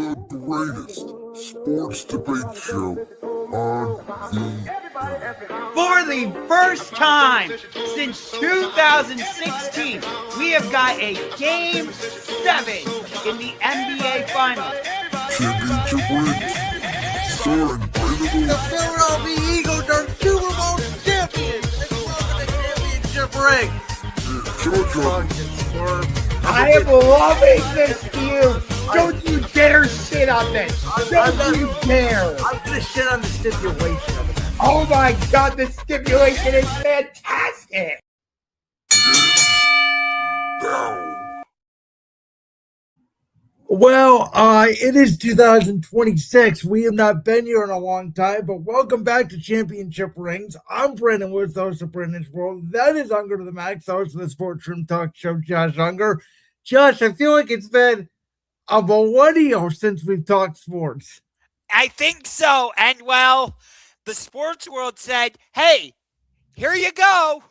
the greatest sports debate show on the For the first time since 2016, we have got a Game 7 in the NBA Finals. championship rings, starring The Philadelphia Eagles are Super Bowl champions. They won the championship ring. I am loving this feud. Don't you dare shit on this. Don't you dare. I'm gonna shit on the stipulation of it. Oh my God, the stipulation is fantastic. now. Well, it is 2026. We have not been here in a long time, but welcome back to Championship Rings. I'm Brandon Woods, host of Brandon's World. That is Ungar to the Max, host of the Sports Room Talk Show, Josh Ungar. Josh, I feel like it's been a millennium since we've talked sports. I think so. And, well, the sports world said, hey, here you go.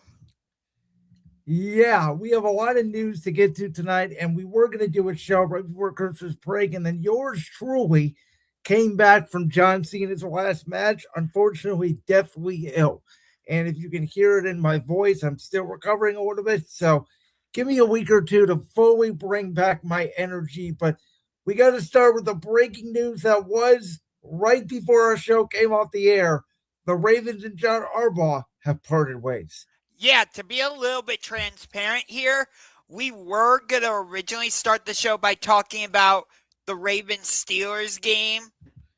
Yeah, we have a lot of news to get to tonight, and we were going to do a show right before Christmas break, and then yours truly came back from John Cena's last match, unfortunately, deathly ill. And if you can hear it in my voice, I'm still recovering a little bit, so give me a week or two to fully bring back my energy. But we got to start with the breaking news that was right before our show came off the air. The Ravens and John Harbaugh have parted ways. Yeah, to be a little bit transparent here, we were going to originally start the show by talking about the Ravens-Steelers game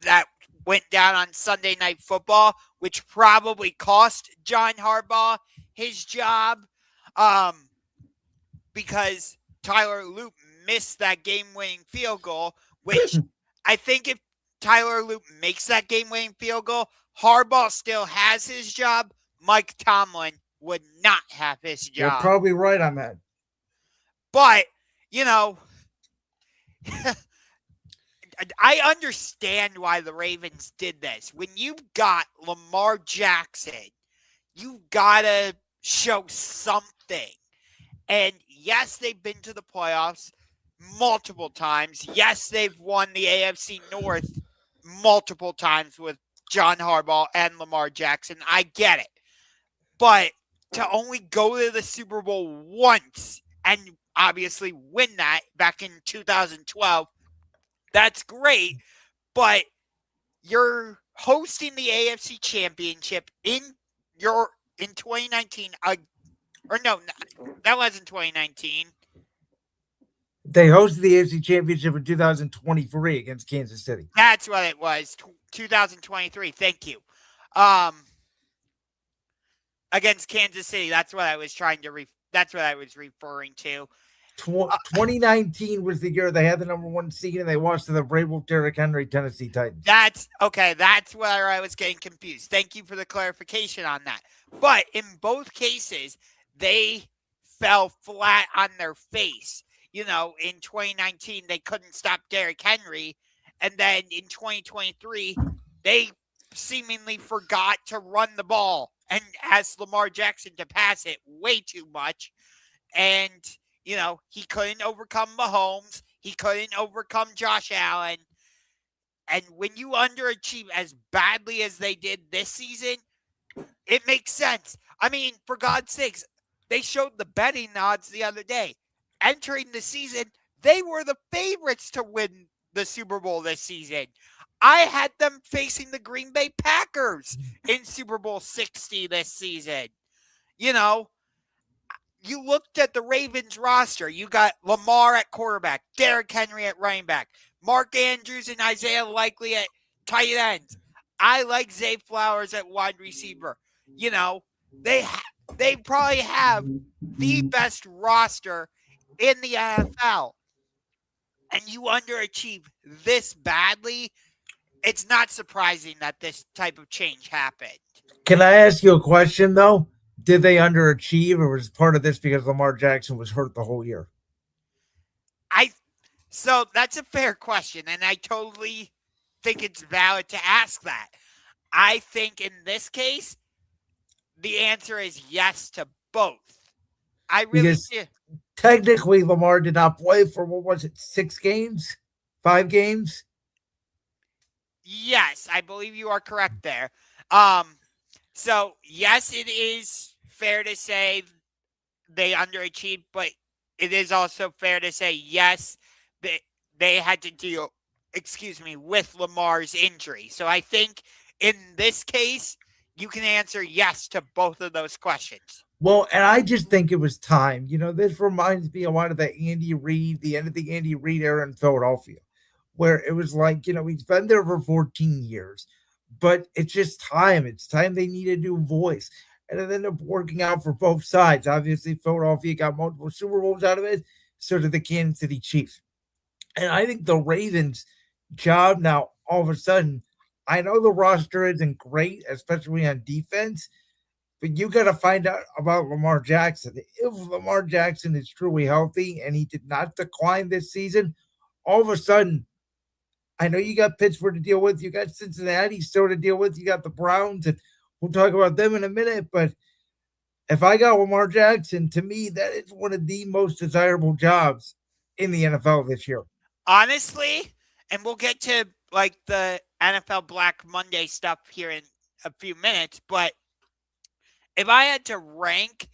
that went down on Sunday Night Football, which probably cost John Harbaugh his job because Tyler Loop missed that game-winning field goal, which I think if Tyler Loop makes that game-winning field goal, Harbaugh still has his job. Mike Tomlin would not have his job. You're probably right on that. But, you know, I understand why the Ravens did this. When you've got Lamar Jackson, you've got to show something. And yes, they've been to the playoffs multiple times. Yes, they've won the AFC North multiple times with John Harbaugh and Lamar Jackson. I get it. But to only go to the Super Bowl once and obviously win that back in 2012, that's great. But you're hosting the AFC Championship in 2019. That wasn't 2019. They hosted the AFC Championship in 2023 against Kansas City. That's what it was. 2023. Thank you. Against Kansas City. That's what I was that's what I was referring to. 2019 was the year they had the number one seed and they lost to the Vrabel Derrick Henry Tennessee Titans. That's okay. That's where I was getting confused. Thank you for the clarification on that. But in both cases, they fell flat on their face. You know, in 2019, they couldn't stop Derrick Henry. And then in 2023, they seemingly forgot to run the ball and asked Lamar Jackson to pass it way too much. And, you know, he couldn't overcome Mahomes. He couldn't overcome Josh Allen. And when you underachieve as badly as they did this season, it makes sense. I mean, for God's sakes, they showed the betting odds the other day. Entering the season, they were the favorites to win the Super Bowl this season. I had them facing the Green Bay Packers in Super Bowl 60 this season. You know, you looked at the Ravens roster. You got Lamar at quarterback, Derrick Henry at running back, Mark Andrews and Isaiah Likely at tight ends. I like Zay Flowers at wide receiver. You know, they probably have the best roster in the NFL. And you underachieve this badly, it's not surprising that this type of change happened. Can I ask you a question, though? Did they underachieve, or was part of this because Lamar Jackson was hurt the whole year? So that's a fair question, and I totally think it's valid to ask that. I think in this case, the answer is yes to both. I really do. Technically, Lamar did not play for, what was it, 6 games? 5 games? Yes, I believe you are correct there. So yes, it is fair to say they underachieved, but it is also fair to say yes, they had to deal, with Lamar's injury. So I think in this case, you can answer yes to both of those questions. Well, and I just think it was time. This reminds me a lot of the end of the Andy Reid era in Philadelphia, where it was like, he's been there for 14 years, but it's just time. It's time they need a new voice. And it ended up working out for both sides. Obviously, Philadelphia got multiple Super Bowls out of it. So did the Kansas City Chiefs. And I think the Ravens' job now, all of a sudden, I know the roster isn't great, especially on defense, but you got to find out about Lamar Jackson. If Lamar Jackson is truly healthy and he did not decline this season, all of a sudden, I know you got Pittsburgh to deal with, you got Cincinnati still to deal with, you got the Browns, and we'll talk about them in a minute. But if I got Lamar Jackson, to me, that is one of the most desirable jobs in the NFL this year. Honestly, and we'll get to like the NFL Black Monday stuff here in a few minutes, but if I had to rank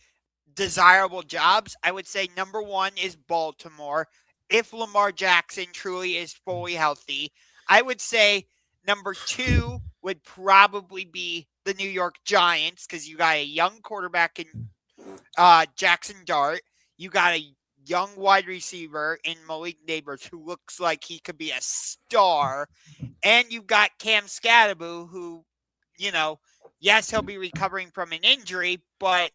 desirable jobs, I would say number one is Baltimore. If Lamar Jackson truly is fully healthy, I would say number two would probably be the New York Giants because you got a young quarterback in Jackson Dart. You got a young wide receiver in Malik Neighbors who looks like he could be a star. And you've got Cam Scadaboo who, yes, he'll be recovering from an injury, but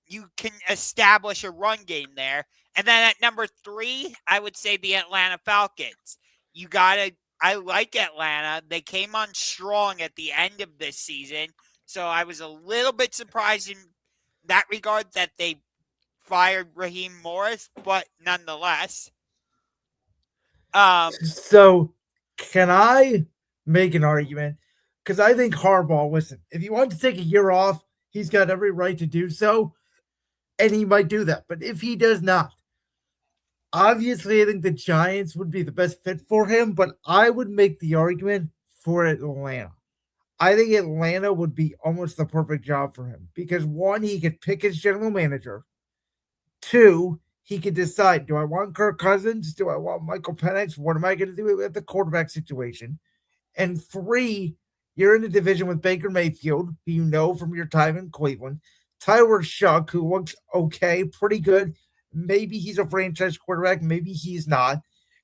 you can establish a run game there. And then at number three, I would say the Atlanta Falcons. I like Atlanta. They came on strong at the end of this season. So I was a little bit surprised in that regard that they fired Raheem Morris, but nonetheless. So can I make an argument? Because I think Harbaugh, listen, if he wants to take a year off, he's got every right to do so, and he might do that. But if he does not, obviously, I think the Giants would be the best fit for him, but I would make the argument for Atlanta. I think Atlanta would be almost the perfect job for him because one, he could pick his general manager. Two, he could decide, do I want Kirk Cousins? Do I want Michael Penix? What am I going to do with the quarterback situation? And three, you're in a division with Baker Mayfield, who you know from your time in Cleveland. Tyler Shuck, who looks okay, pretty good. Maybe he's a franchise quarterback. Maybe he's not.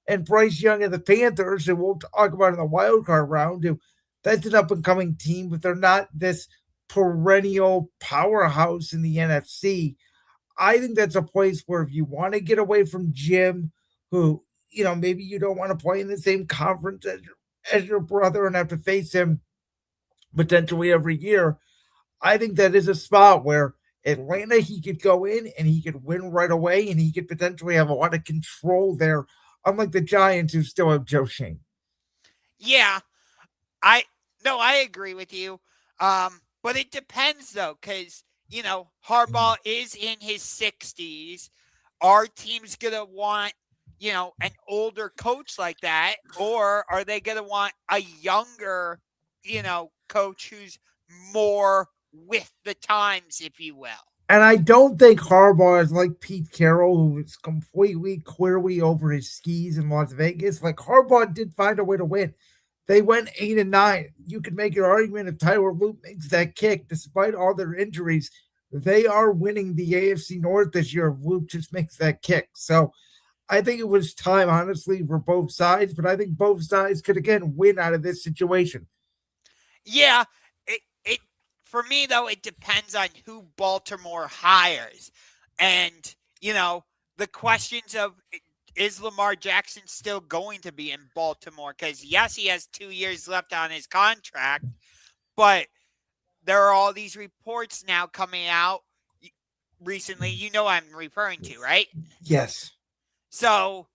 And Bryce Young of the Panthers, who we'll talk about in the wild card round, who that's an up-and-coming team, but they're not this perennial powerhouse in the NFC. I think that's a place where if you want to get away from Jim, who, maybe you don't want to play in the same conference as your brother and have to face him potentially every year, I think that is a spot where Atlanta, he could go in and he could win right away and he could potentially have a lot of control there, unlike the Giants who still have Joe Shane. Yeah, I agree with you. But it depends though, because Harbaugh is in his 60s. Our team's gonna want an older coach like that, or are they gonna want a younger coach who's more with the times, if you will? And I don't think Harbaugh is like Pete Carroll, who is completely, clearly over his skis in Las Vegas. Like Harbaugh did find a way to win. They went 8-9. You could make an argument if Tyler Luke makes that kick, despite all their injuries, they are winning the AFC North this year if Luke just makes that kick. So I think it was time, honestly, for both sides, but I think both sides could, again, win out of this situation. Yeah, it for me, though, it depends on who Baltimore hires. And, the questions of, is Lamar Jackson still going to be in Baltimore? Because, yes, he has 2 years left on his contract, but there are all these reports now coming out recently. You know what I'm referring to, right? Yes. So,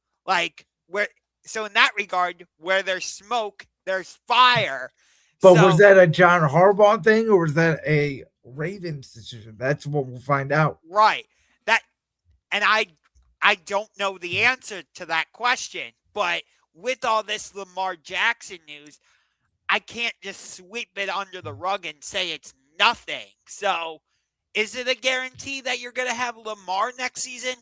so in that regard, where there's smoke, there's fire. But was that a John Harbaugh thing or was that a Ravens decision? That's what we'll find out. Right. And I don't know the answer to that question, but with all this Lamar Jackson news, I can't just sweep it under the rug and say it's nothing. So is it a guarantee that you're going to have Lamar next season?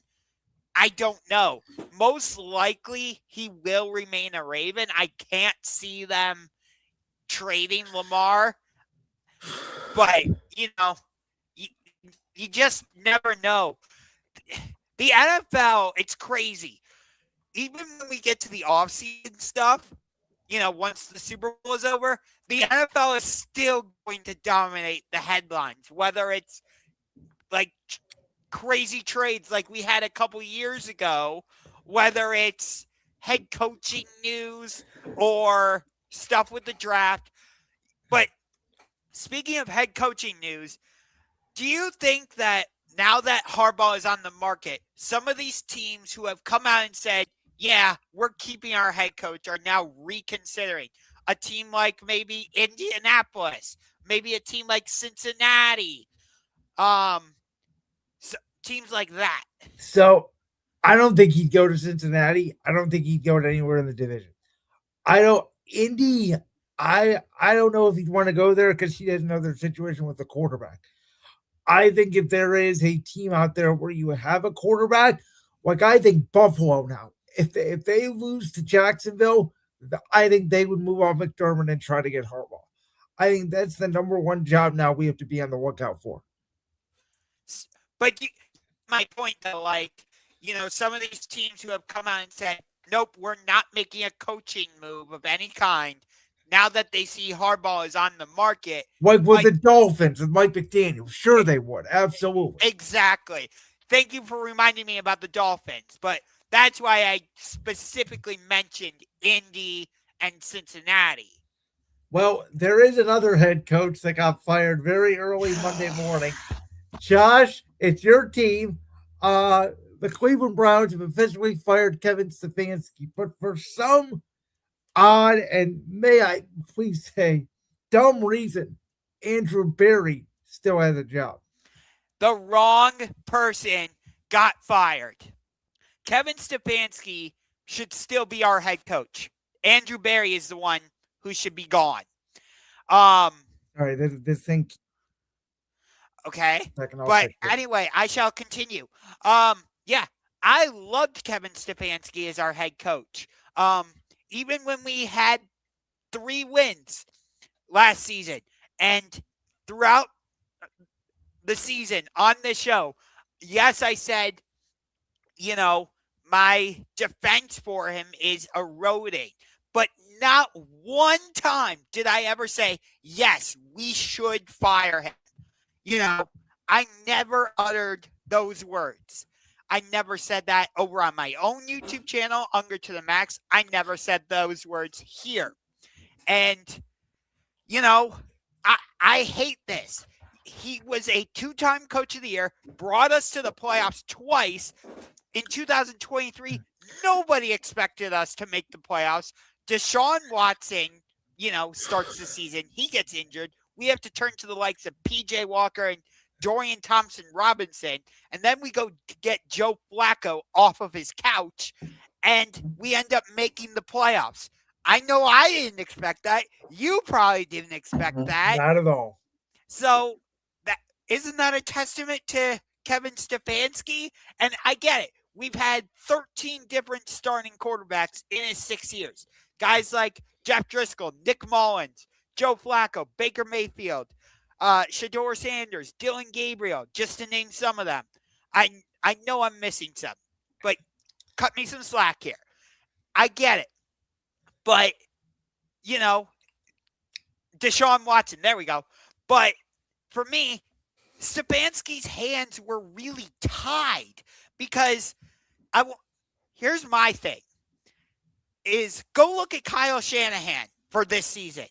I don't know. Most likely he will remain a Raven. I can't see them trading Lamar. But, you just never know. The NFL, it's crazy. Even when we get to the offseason stuff, once the Super Bowl is over, the NFL is still going to dominate the headlines, whether it's like crazy trades like we had a couple years ago, whether it's head coaching news or stuff with the draft. But speaking of head coaching news, do you think that now that Harbaugh is on the market, some of these teams who have come out and said, yeah, we're keeping our head coach are now reconsidering? A team like maybe Indianapolis, maybe a team like Cincinnati, teams like that. So I don't think he'd go to Cincinnati. I don't think he'd go to anywhere in the division. Indy, I don't know if he'd want to go there because he doesn't know their situation with the quarterback. I think if there is a team out there where you have a quarterback, like I think Buffalo now, if they lose to Jacksonville, I think they would move on McDermott and try to get Harbaugh. I think that's the number one job now we have to be on the lookout for. But my point, though, some of these teams who have come out and said, nope, we're not making a coaching move of any kind, now that they see Harbaugh is on the market. Like with the Dolphins with Mike McDaniel. Sure they would. Absolutely. Exactly. Thank you for reminding me about the Dolphins. But that's why I specifically mentioned Indy and Cincinnati. Well, there is another head coach that got fired very early Monday morning. Josh, it's your team. The Cleveland Browns have officially fired Kevin Stefanski, but for some odd and may I please say dumb reason, Andrew Berry still has a job. The wrong person got fired. Kevin Stefanski should still be our head coach. Andrew Berry is the one who should be gone. All right, this thing. Okay, but anyway, I shall continue. Yeah, I loved Kevin Stefanski as our head coach. Even when we had 3 wins last season and throughout the season on this show, yes, I said, my defense for him is eroding. But not one time did I ever say, yes, we should fire him. I never uttered those words. I never said that over on my own YouTube channel, Ungar to the Max. I never said those words here. And, I hate this. He was a 2-time coach of the year, brought us to the playoffs twice. In 2023, nobody expected us to make the playoffs. Deshaun Watson, starts the season. He gets injured. We have to turn to the likes of P.J. Walker and Dorian Thompson-Robinson, and then we go to get Joe Flacco off of his couch, and we end up making the playoffs. I know I didn't expect that. You probably didn't expect that. Not at all. So isn't that a testament to Kevin Stefanski? And I get it. We've had 13 different starting quarterbacks in his 6 years. Guys like Jeff Driscoll, Nick Mullins, Joe Flacco, Baker Mayfield, Shedeur Sanders, Dylan Gabriel, just to name some of them. I know I'm missing some, but cut me some slack here. I get it. But, Deshaun Watson, there we go. But for me, Stefanski's hands were really tied because here's my thing is go look at Kyle Shanahan for this season.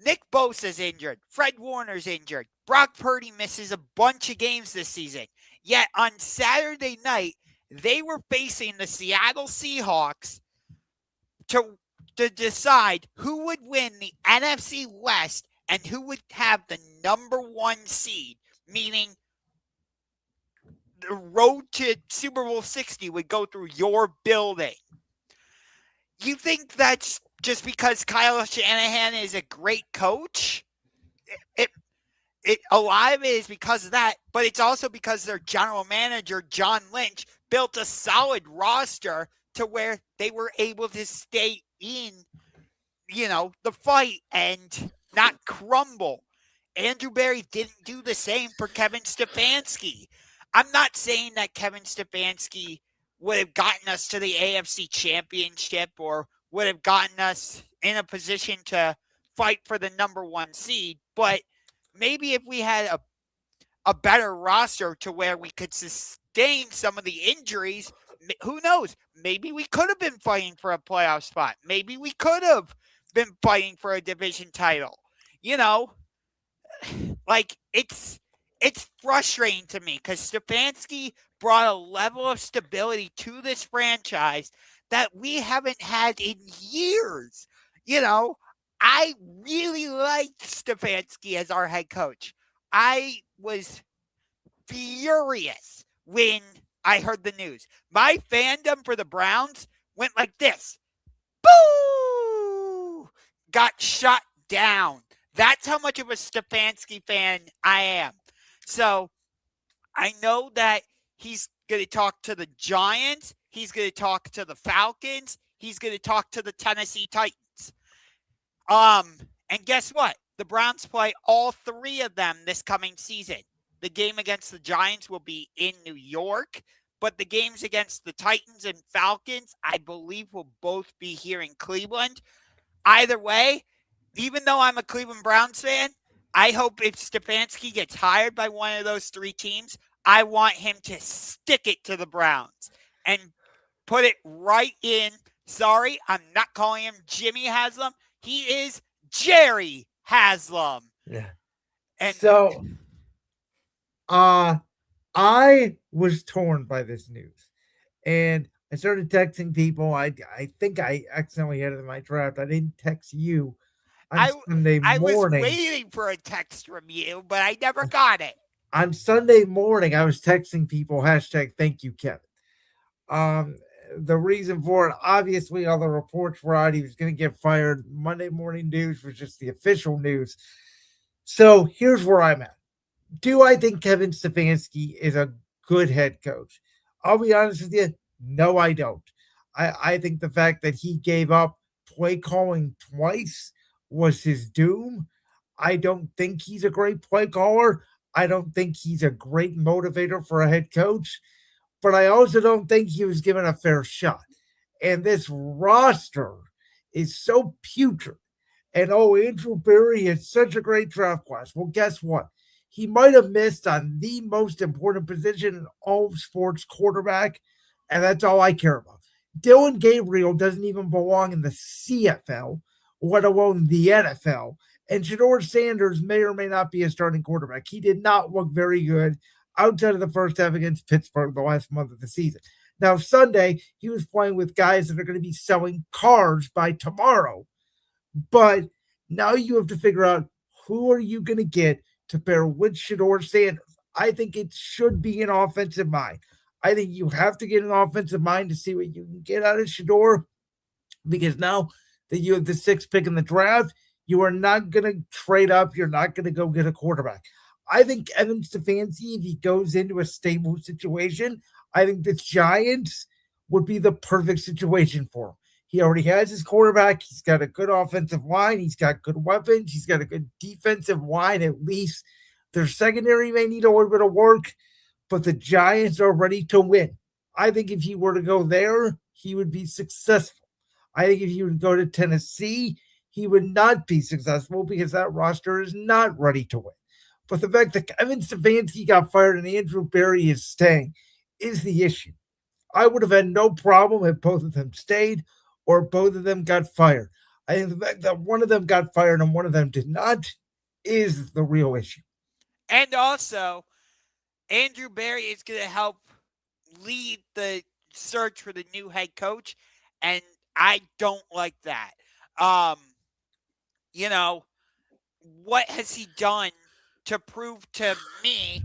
Nick Bosa's injured. Fred Warner's injured. Brock Purdy misses a bunch of games this season. Yet on Saturday night, they were facing the Seattle Seahawks to decide who would win the NFC West and who would have the number 1 seed, meaning the road to Super Bowl 60 would go through your building. You think that's just because Kyle Shanahan is a great coach. A lot of it is because of that, but it's also because their general manager, John Lynch, built a solid roster to where they were able to stay in, the fight and not crumble. Andrew Berry didn't do the same for Kevin Stefanski. I'm not saying that Kevin Stefanski would have gotten us to the AFC Championship or would have gotten us in a position to fight for the number 1 seed, but maybe if we had a better roster to where we could sustain some of the injuries, who knows? Maybe we could have been fighting for a playoff spot. Maybe we could have been fighting for a division title. Like it's frustrating to me because Stefanski brought a level of stability to this franchise that we haven't had in years. I really liked Stefanski as our head coach. I was furious when I heard the news. My fandom for the Browns went like this. Boo! Got shut down. That's how much of a Stefanski fan I am. So I know that he's going to talk to the Giants. He's going to talk to the Falcons. He's going to talk to the Tennessee Titans. And guess what? The Browns play all 3 of them this coming season. The game against the Giants will be in New York, but the games against the Titans and Falcons, I believe, will both be here in Cleveland. Either way, even though I'm a Cleveland Browns fan, I hope if Stefanski gets hired by one of those 3 teams, I want him to stick it to the Browns and put it right in. Sorry, I'm not calling him Jimmy Haslam. He is Jerry Haslam. Yeah. And so, I was torn by this news, and I started texting people. I think I accidentally had it in my draft. I didn't text you on Sunday morning. I was waiting for a text from you, but I never got it. On Sunday morning, I was texting people, #thank you, Kevin. The reason for it, obviously, all the reports were out. He was going to get fired. Monday morning news was just the official news. So here's where I'm at. Do I think Kevin Stefanski is a good head coach? I'll be honest with you. No, I don't. I think the fact that he gave up play calling twice was his doom. I don't think he's a great play caller. I don't think he's a great motivator for a head coach. But I also don't think he was given a fair shot. And this roster is so putrid. And Andrew Berry had such a great draft class. Well, guess what? He might have missed on the most important position in all sports, quarterback. And that's all I care about. Dylan Gabriel doesn't even belong in the CFL, let alone the NFL. And Shedeur Sanders may or may not be a starting quarterback. He did not look very good outside of the first half against Pittsburgh the last month of the season. Now, Sunday, he was playing with guys that are going to be selling cars by tomorrow. But now you have to figure out who are you going to get to pair with Shedeur Sanders. I think it should be an offensive mind. I think you have to get an offensive mind to see what you can get out of Shedeur, because now that you have the 6th pick in the draft, you are not going to trade up. You're not going to go get a quarterback. I think Kevin Stefanski, if he goes into a stable situation, I think the Giants would be the perfect situation for him. He already has his quarterback. He's got a good offensive line. He's got good weapons. He's got a good defensive line, at least. Their secondary may need a little bit of work, but the Giants are ready to win. I think if he were to go there, he would be successful. I think if he would go to Tennessee, he would not be successful because that roster is not ready to win. But the fact that Kevin Stefanski got fired and Andrew Berry is staying is the issue. I would have had no problem if both of them stayed or both of them got fired. I think the fact that one of them got fired and one of them did not is the real issue. And also, Andrew Berry is going to help lead the search for the new head coach, and I don't like that. What has he done to prove to me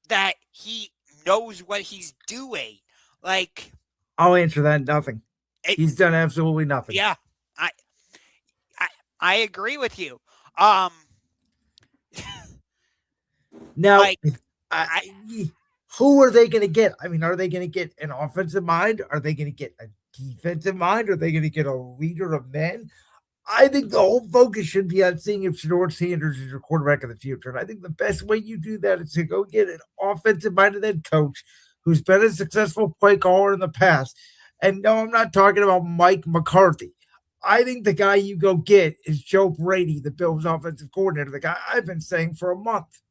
that he knows what he's doing? Like, I'll answer that. Nothing. He's done absolutely nothing. Yeah. I agree with you. Now, Like, I, who are they going to get? I mean, are they going to get an offensive mind? Are they going to get a defensive mind? Are they going to get a leader of men? I think the whole focus should be on seeing if Shedeur Sanders is your quarterback of the future. And I think the best way you do that is to go get an offensive-minded head coach who's been a successful play caller in the past. And no, I'm not talking about Mike McCarthy. I think the guy you go get is Joe Brady, the Bills' offensive coordinator, the guy I've been saying for a month.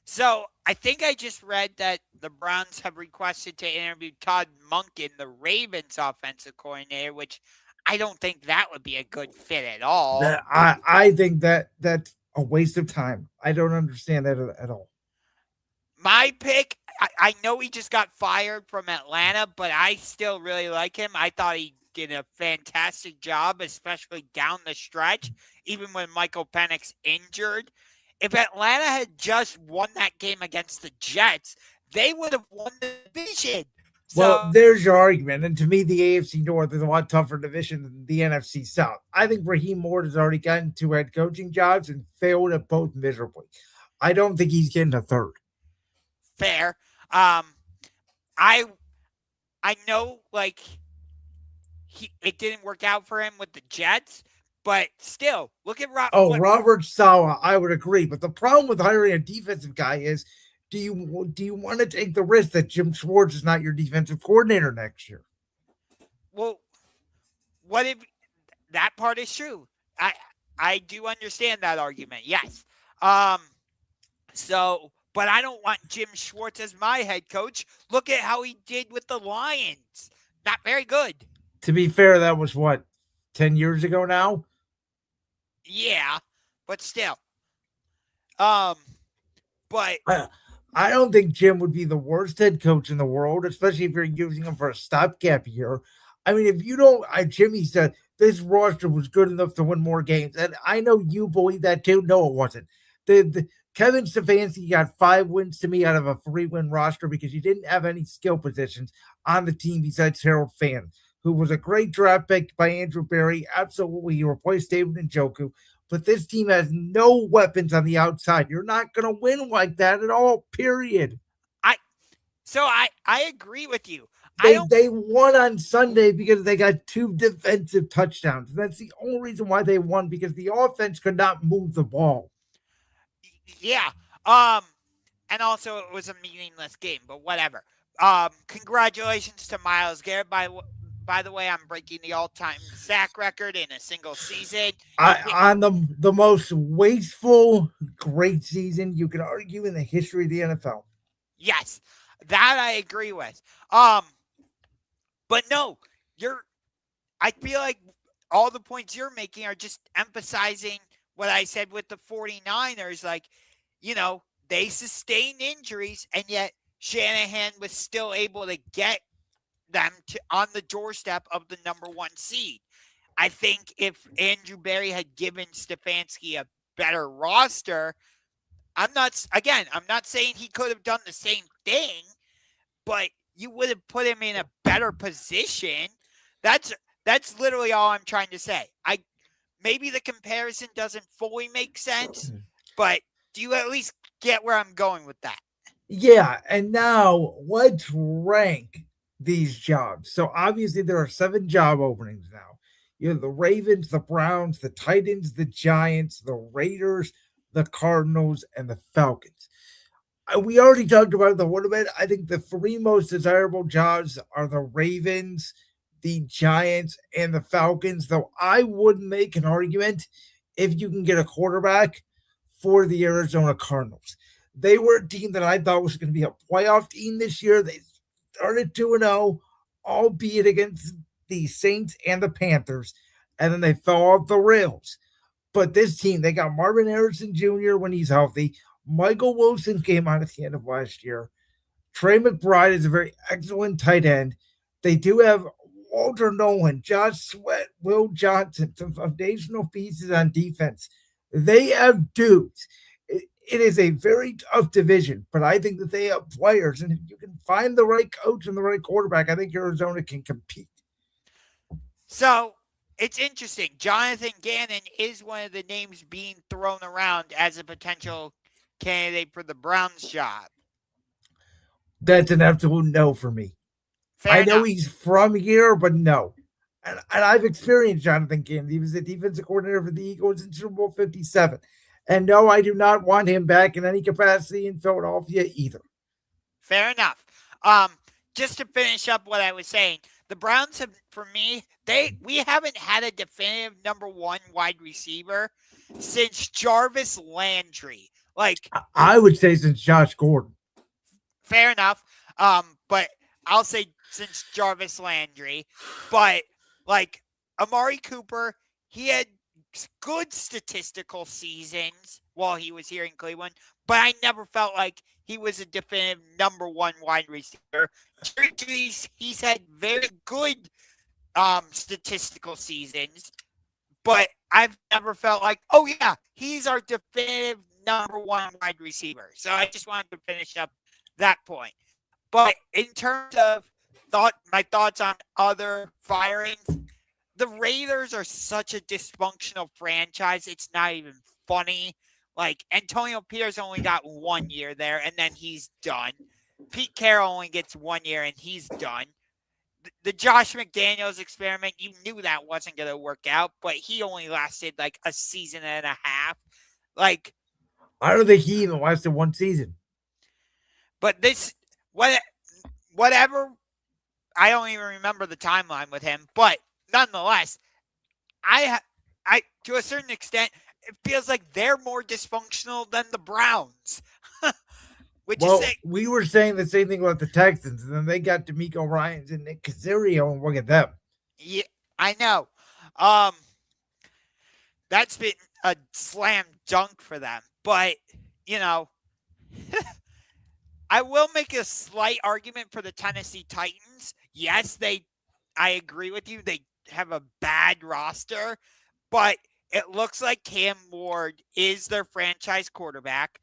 So I think I just read that the Browns have requested to interview Todd Monken, the Ravens offensive coordinator, which I don't think that would be a good fit at all. I think that's a waste of time. I don't understand that at all. My pick, I know he just got fired from Atlanta, but I still really like him. I thought he did a fantastic job, especially down the stretch, even when Michael Penix injured. If Atlanta had just won that game against the Jets, they would have won the division. Well, there's your argument. And to me, the AFC North is a lot tougher division than the NFC South. I think Raheem Morris has already gotten 2 head coaching jobs and failed at both miserably. I don't think he's getting a third. Fair. I know, like, it didn't work out for him with the Jets, but still, look at Robert Saleh. I would agree, but the problem with hiring a defensive guy is, do you want to take the risk that Jim Schwartz is not your defensive coordinator next year? Well, what if that part is true? I do understand that argument. Yes. But I don't want Jim Schwartz as my head coach. Look at how he did with the Lions. Not very good. To be fair, that was 10 years ago now? Yeah, but still. But I don't think Jim would be the worst head coach in the world, especially if you're using him for a stopgap year. I mean, if you don't, Jimmy said this roster was good enough to win more games, and I know you believe that too. No, it wasn't. The Kevin Stefanski got 5 wins to me out of a 3-win roster because you didn't have any skill positions on the team besides Harold Fan, who was a great draft pick by Andrew Berry. Absolutely, he replaced David Njoku. But this team has no weapons on the outside. You're not going to win like that at all, period. I agree with you. They won on Sunday because they got 2 defensive touchdowns. That's the only reason why they won, because the offense could not move the ball. Yeah. And also it was a meaningless game, but whatever. Congratulations to Myles Garrett. By the way, I'm breaking the all-time sack record in a single season. On the most wasteful, great season you could argue in the history of the NFL. Yes, that I agree with. But no, I feel like all the points you're making are just emphasizing what I said with the 49ers. Like, they sustained injuries, and yet Shanahan was still able to get them on the doorstep of the number 1 seed. I think if Andrew Berry had given Stefanski a better roster, I'm not saying he could have done the same thing, but you would have put him in a better position. That's literally all I'm trying to say. Maybe the comparison doesn't fully make sense, but do you at least get where I'm going with that? Yeah, and now let's rank these jobs. So obviously there are 7 job openings now. You have the Ravens, the Browns, the Titans, the Giants, the Raiders, the Cardinals, and the Falcons. We already talked about it a little bit. I think the 3 most desirable jobs are the Ravens, the Giants, and the Falcons, though I would make an argument if you can get a quarterback for the Arizona Cardinals. They were a team that I thought was going to be a playoff team this year. They started 2-0, albeit against the Saints and the Panthers, and then they fell off the rails. But this team, they got Marvin Harrison Jr. when he's healthy. Michael Wilson came on at the end of last year. Trey McBride is a very excellent tight end. They do have Walter Nolan, Josh Sweat, Will Johnson, some foundational pieces on defense. They have dudes. It is a very tough division, but I think that they have players, and if you can find the right coach and the right quarterback, I think Arizona can compete. So it's interesting. Jonathan Gannon is one of the names being thrown around as a potential candidate for the Browns job. That's an absolute no for me. Fair I know enough. he's from here, but no. And I've experienced Jonathan Gannon. He was the defensive coordinator for the Eagles in Super Bowl 57. And no, I do not want him back in any capacity in Philadelphia either. Fair enough. Just to finish up what I was saying, the Browns have, for me, we haven't had a definitive number one wide receiver since Jarvis Landry. Like, I would say since Josh Gordon. fair enough. But I'll say since Jarvis Landry. But like Amari Cooper, he had good statistical seasons while he was here in Cleveland, but I never felt like he was a definitive number one wide receiver. Jerry Judy's, he's had very good statistical seasons, but I've never felt like, oh yeah, he's our definitive number one wide receiver. So I just wanted to finish up that point. But in terms of my thoughts on other firings, the Raiders are such a dysfunctional franchise. It's not even funny. Like, Antonio Pierce only got 1 year there, and then he's done. Pete Carroll only gets 1 year, and he's done. The Josh McDaniels experiment, you knew that wasn't going to work out, but he only lasted like a season and a half. Like, I don't think he even lasted one season. But this, whatever, I don't even remember the timeline with him. But nonetheless, I to a certain extent, it feels like they're more dysfunctional than the Browns. We were saying the same thing about the Texans, and then they got D'Amico Ryans and Nick Caserio, and look at them. Yeah, I know. That's been a slam dunk for them. But, I will make a slight argument for the Tennessee Titans. Yes, I agree with you. They have a bad roster, but it looks like Cam Ward is their franchise quarterback.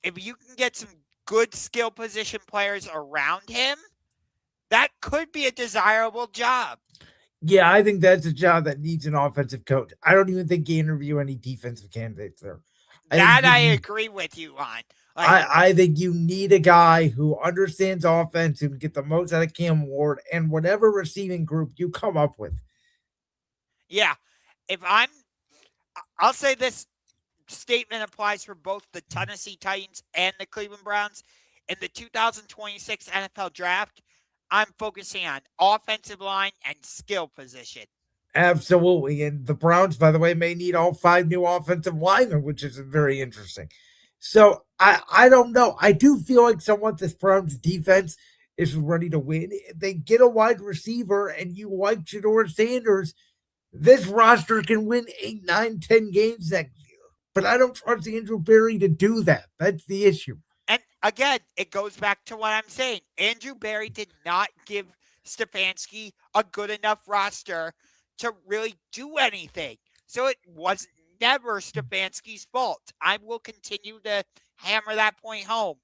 If you can get some good skill position players around him, that could be a desirable job. Yeah, I think that's a job that needs an offensive coach. I don't even think you interview any defensive candidates there. I agree with you on. I think you need a guy who understands offense, who can get the most out of Cam Ward and whatever receiving group you come up with. Yeah. I'll say this statement applies for both the Tennessee Titans and the Cleveland Browns. In the 2026 NFL Draft, I'm focusing on offensive line and skill position. Absolutely. And the Browns, by the way, may need all 5 new offensive linemen, which is very interesting. So I don't know. I do feel like somewhat this Browns defense is ready to win. If they get a wide receiver and you like Shedeur Sanders, this roster can win 8, 9, 10 games next year. But I don't trust Andrew Berry to do that. That's the issue. And again, it goes back to what I'm saying. Andrew Berry did not give Stefanski a good enough roster to really do anything. So it was never Stefanski's fault. I will continue to hammer that point home.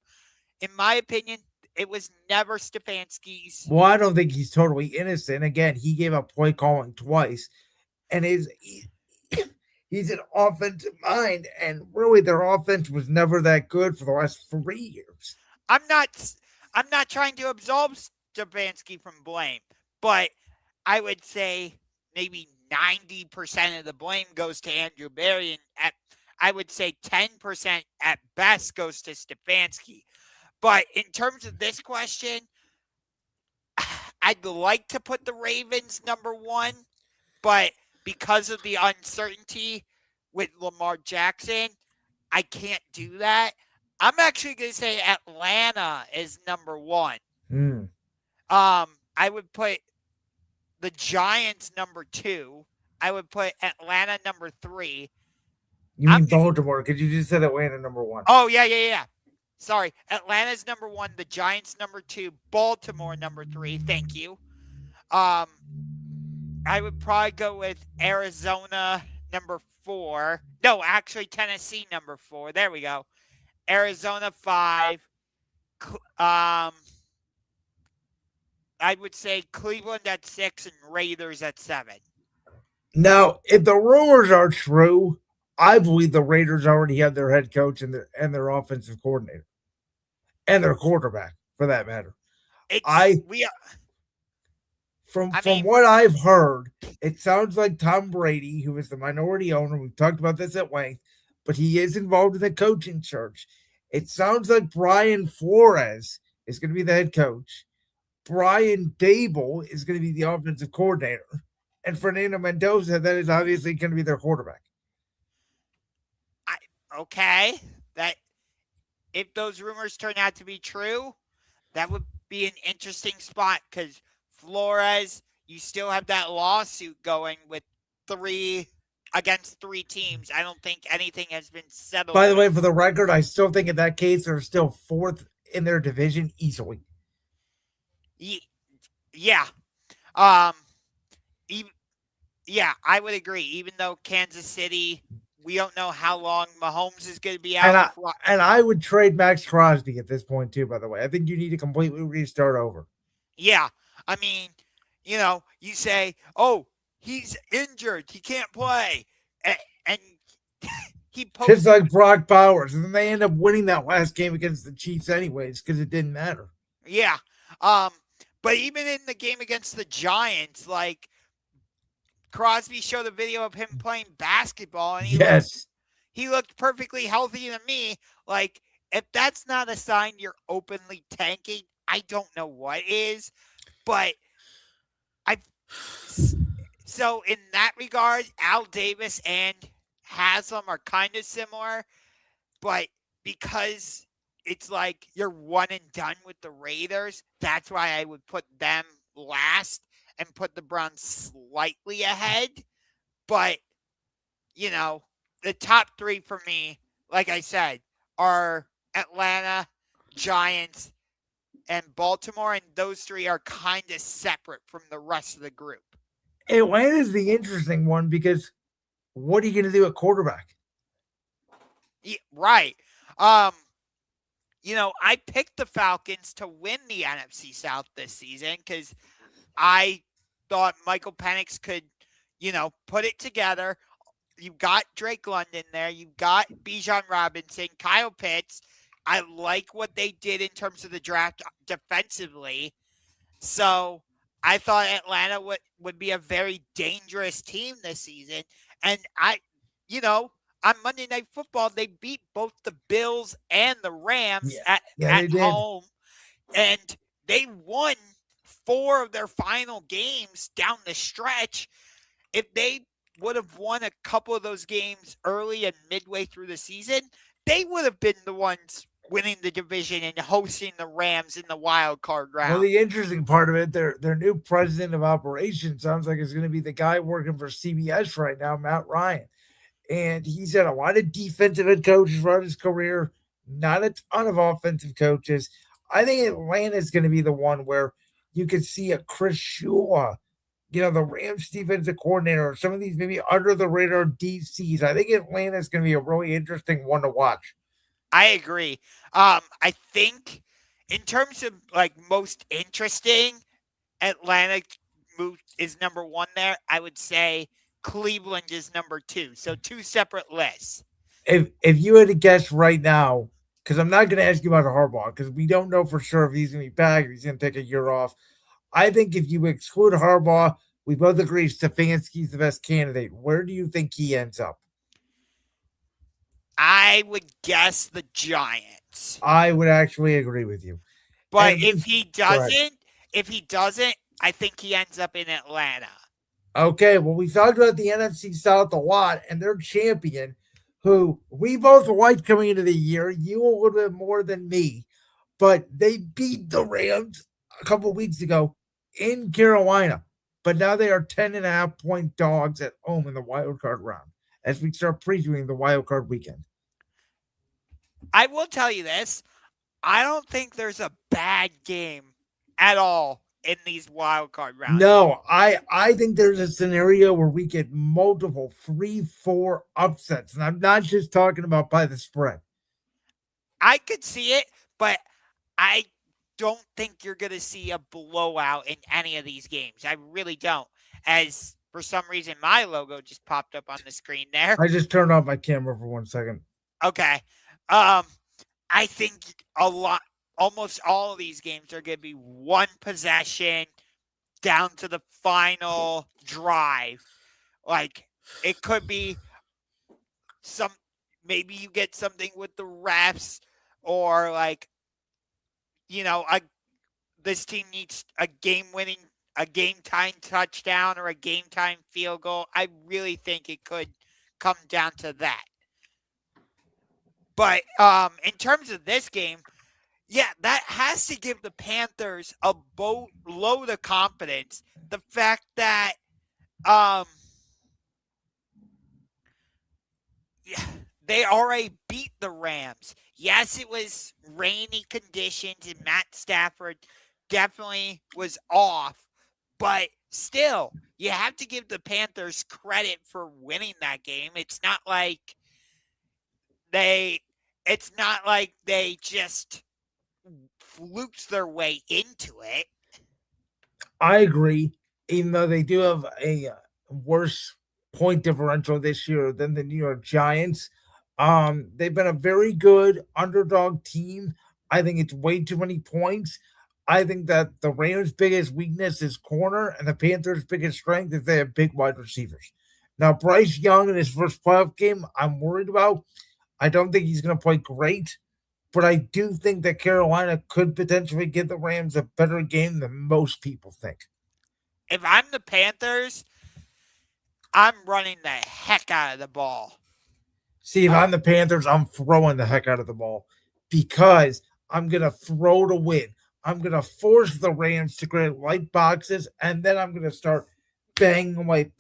In my opinion, it was never Stefanski's. Well, I don't think he's totally innocent. Again, he gave up play calling twice. And he's an offensive mind, and really their offense was never that good for the last 3 years. I'm not trying to absolve Stefanski from blame, but I would say maybe 90% of the blame goes to Andrew Berry, and I would say 10% at best goes to Stefanski. But in terms of this question, I'd like to put the Ravens number one, but because of the uncertainty with Lamar Jackson, I can't do that. I'm actually going to say Atlanta is number one. I would put the Giants number 2. I would put Atlanta number 3. You mean Baltimore, because you just said Atlanta number 1. Oh, yeah. Sorry. Atlanta's number 1, the Giants number 2, Baltimore number 3. Thank you. I would probably go with Arizona number 4. No, actually Tennessee number 4. There we go. Arizona 5. I would say Cleveland at 6 and Raiders at 7. Now, if the rumors are true, I believe the Raiders already have their head coach and their offensive coordinator and their quarterback, for that matter. It's I we. I from mean, what I've heard, it sounds like Tom Brady, who is the minority owner, we've talked about this at length, but he is involved in the coaching search. It sounds like Brian Flores is going to be the head coach. Brian Dable is going to be the offensive coordinator. And Fernando Mendoza, that is obviously going to be their quarterback. okay. That if those rumors turn out to be true, that would be an interesting spot because Flores, you still have that lawsuit going with against three teams. I don't think anything has been settled. By the way, for the record, I still think in that case they're still fourth in their division easily. Yeah. Even, yeah, I would agree. Even though Kansas City, we don't know how long Mahomes is going to be out. And I would trade Max Crosby at this point too, by the way. I think you need to completely restart over. Yeah. I mean, you say, oh, he's injured. He can't play. And he posted. Just like Brock Bowers. And then they end up winning that last game against the Chiefs anyways because it didn't matter. Yeah. But even in the game against the Giants, like, Crosby showed a video of him playing basketball, and he looked perfectly healthy to me. Like, if that's not a sign you're openly tanking, I don't know what is. But so in that regard, Al Davis and Haslam are kind of similar, but because it's like you're one and done with the Raiders, that's why I would put them last and put the Browns slightly ahead. But, the top three for me, like I said, are Atlanta, Giants, and Baltimore, and those three are kind of separate from the rest of the group. Atlanta's the interesting one because what are you going to do at quarterback? Yeah, right. I picked the Falcons to win the NFC South this season because I thought Michael Penix could, put it together. You've got Drake London there. You've got Bijan Robinson, Kyle Pitts. I like what they did in terms of the draft defensively. So I thought Atlanta would be a very dangerous team this season. And on Monday Night Football, they beat both the Bills and the Rams at home. And they won 4 of their final games down the stretch. If they would have won a couple of those games early and midway through the season, they would have been the ones winning the division and hosting the Rams in the wild card round. Well, the interesting part of it, their new president of operations sounds like it's going to be the guy working for CBS right now, Matt Ryan. And he's had a lot of defensive head coaches throughout his career, not a ton of offensive coaches. I think Atlanta is going to be the one where you could see a Chris Shula, the Rams defensive coordinator, or some of these maybe under the radar DCs. I think Atlanta is going to be a really interesting one to watch. I agree. I think in terms of like most interesting, Atlanta is number 1 there. I would say Cleveland is number 2. So 2 separate lists. If you had to guess right now, because I'm not going to ask you about Harbaugh, because we don't know for sure if he's going to be back, if he's going to take a year off. I think if you exclude Harbaugh, we both agree Stefanski's the best candidate. Where do you think he ends up? I would guess the Giants. I would actually agree with you. But if he doesn't, I think he ends up in Atlanta. Okay, well, we talked about the NFC South a lot, and their champion, who we both liked coming into the year, you a little bit more than me, but they beat the Rams a couple weeks ago in Carolina. But now they are 10.5-point dogs at home in the wildcard round as we start previewing the wildcard weekend. I will tell you this. I don't think there's a bad game at all in these wildcard rounds. No, I think there's a scenario where we get multiple 3-4 upsets. And I'm not just talking about by the spread. I could see it, but I don't think you're going to see a blowout in any of these games. I really don't. As For some reason, my logo just popped up on the screen there. I just turned off my camera for 1 second. Okay. I think almost all of these games are going to be one possession down to the final drive. Like, it could be maybe you get something with the refs, or like, this team needs a game-time touchdown or a game-time field goal. I really think it could come down to that. But in terms of this game, yeah, that has to give the Panthers a boatload of confidence. The fact that they already beat the Rams. Yes, it was rainy conditions, and Matt Stafford definitely was off. But still, you have to give the Panthers credit for winning that game. It's not like they just fluked their way into it. I agree, even though they do have a worse point differential this year than the New York Giants. They've been a very good underdog team. I think it's way too many points. I think that the Rams' biggest weakness is corner, and the Panthers' biggest strength is they have big wide receivers. Now, Bryce Young in his first playoff game, I'm worried about. I don't think he's going to play great, but I do think that Carolina could potentially give the Rams a better game than most people think. If I'm the Panthers, I'm running the heck out of the ball. See, if I'm the Panthers, I'm throwing the heck out of the ball because I'm going to throw to win. I'm going to force the Rams to create light boxes, and then I'm going to start banging away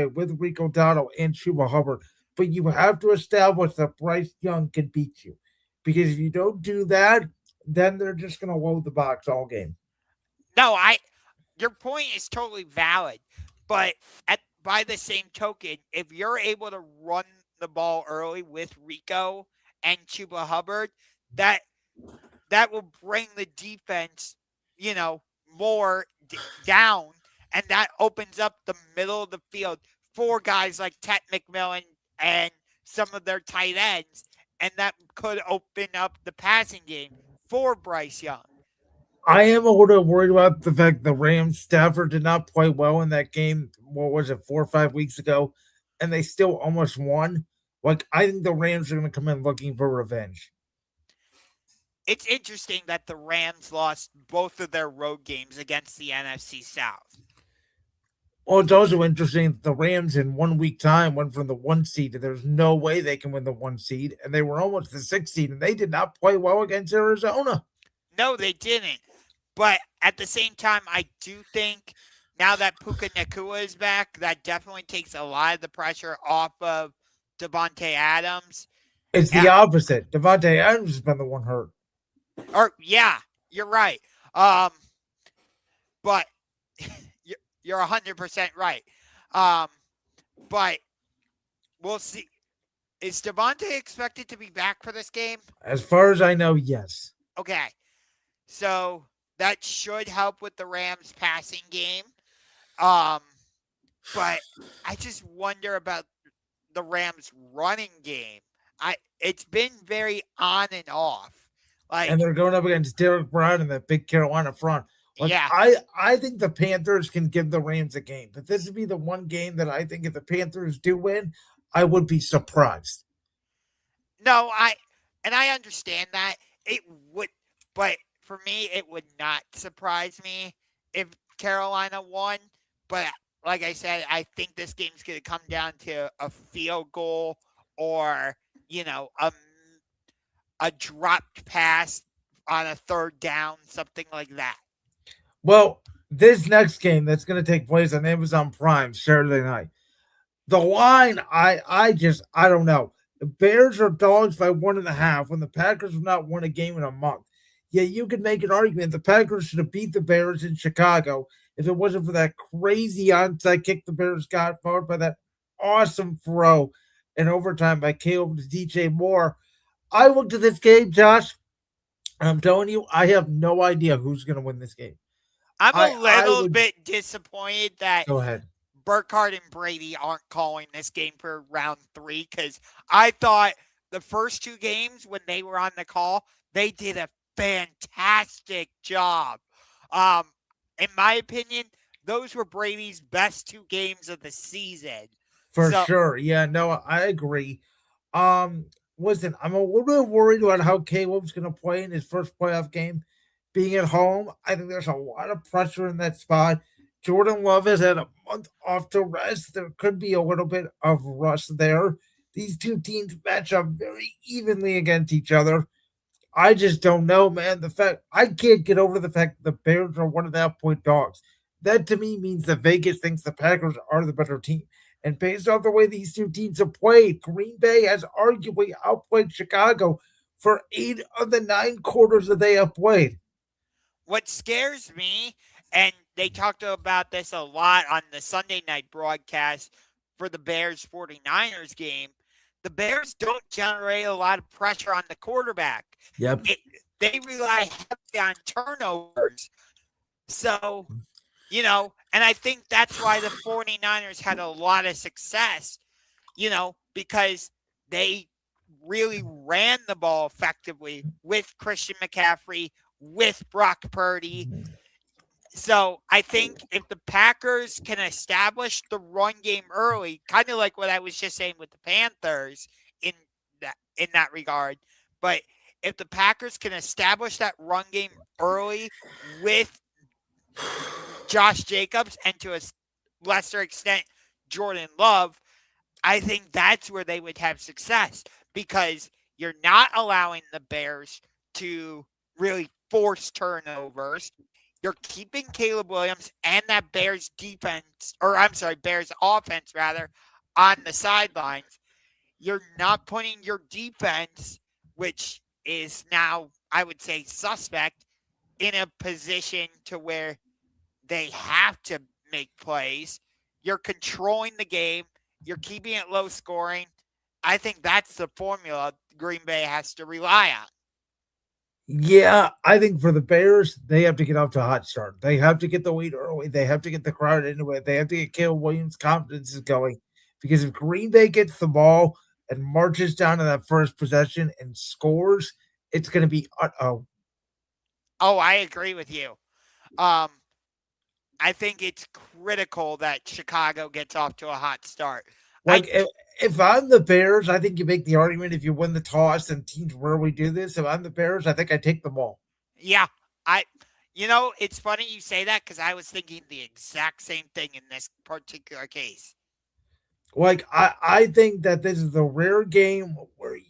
with Rico Dotto and Chuba Hubbard. But you have to establish that Bryce Young can beat you. Because if you don't do that, then they're just going to load the box all game. No, your point is totally valid. But by the same token, if you're able to run the ball early with Rico and Chuba Hubbard, that will bring the defense, more down, and that opens up the middle of the field for guys like Ted McMillan and some of their tight ends, and that could open up the passing game for Bryce Young. I am a little worried about the fact the Rams Stafford did not play well in that game. What was it, 4 or 5 weeks ago? And they still almost won. Like, I think the Rams are going to come in looking for revenge. It's interesting that the Rams lost both of their road games against the NFC South. Well, it's also interesting that the Rams in 1 week time went from the 1 seed to there's no way they can win the 1 seed. And they were almost the 6 seed, and they did not play well against Arizona. No, they didn't. But at the same time, I do think now that Puka Nacua is back, that definitely takes a lot of the pressure off of Devontae Adams. It's the opposite. Devontae Adams has been the one hurt. Yeah, you're right. But you're 100% right. But we'll see. Is Devontae expected to be back for this game? As far as I know, yes. Okay. So that should help with the Rams passing game. But I just wonder about the Rams running game. It's been very on and off. And they're going up against Derek Brown and that big Carolina front. Yeah. I think the Panthers can give the Rams a game. But this would be the one game that I think if the Panthers do win, I would be surprised. No, I understand that. It would, but for me, it would not surprise me if Carolina won. But like I said, I think this game's going to come down to a field goal or, a dropped pass on a third down, something like that. Well, this next game that's going to take place on Amazon Prime Saturday night, the line, I don't know. The Bears are dogs by 1.5 when the Packers have not won a game in a month. Yeah, you could make an argument the Packers should have beat the Bears in Chicago if it wasn't for that crazy onside kick the Bears got, followed by that awesome throw in overtime by Caleb to DJ Moore. I looked at this game, Josh, and I'm telling you, I have no idea who's going to win this game. I'm a I little would bit disappointed that go ahead. Burkhardt and Brady aren't calling this game for round 3 because I thought the first 2 games when they were on the call, they did a fantastic job. In my opinion, those were Brady's best 2 games of the season. For So sure. Yeah, no, I agree. Um, Listen, I'm a little bit worried about how Caleb's going to play in his first playoff game. Being at home, I think there's a lot of pressure in that spot. Jordan Love has had a month off to rest. There could be a little bit of rust there. These two teams match up very evenly against each other. I just don't know, man. The fact I can't get over the fact that the Bears are 1.5 point dogs. That to me means that Vegas thinks the Packers are the better team. And based off the way these two teams have played, Green Bay has arguably outplayed Chicago for 8 of the 9 quarters that they have played. what scares me, and they talked about this a lot on the Sunday night broadcast for the Bears 49ers game, the Bears don't generate a lot of pressure on the quarterback. Yep. They rely heavily on turnovers. So, and I think that's why the 49ers had a lot of success, because they really ran the ball effectively with Christian McCaffrey, with Brock Purdy. So I think if the Packers can establish the run game early, kind of like what I was just saying with the Panthers in that regard, but if the Packers can establish that run game early with Josh Jacobs and to a lesser extent Jordan Love, I think that's where they would have success because you're not allowing the Bears to really force turnovers. You're keeping Caleb Williams and that Bears offense on the sidelines. You're not putting your defense, which is now, I would say, suspect, in a position to where they have to make plays. You're controlling the game. You're keeping it low scoring. I think that's the formula Green Bay has to rely on. Yeah, I think for the Bears, they have to get off to a hot start. They have to get the lead early. They have to get the crowd into it. They have to get Caleb Williams' confidence is going. Because if Green Bay gets the ball and marches down to that first possession and scores, it's going to be uh-oh. Oh, I agree with you. I think it's critical that Chicago gets off to a hot start. If I'm the Bears, I think you make the argument if you win the toss and teams rarely do this. If I'm the Bears, I think I take the ball. Yeah. It's funny you say that because I was thinking the exact same thing in this particular case. I think that this is a rare game where you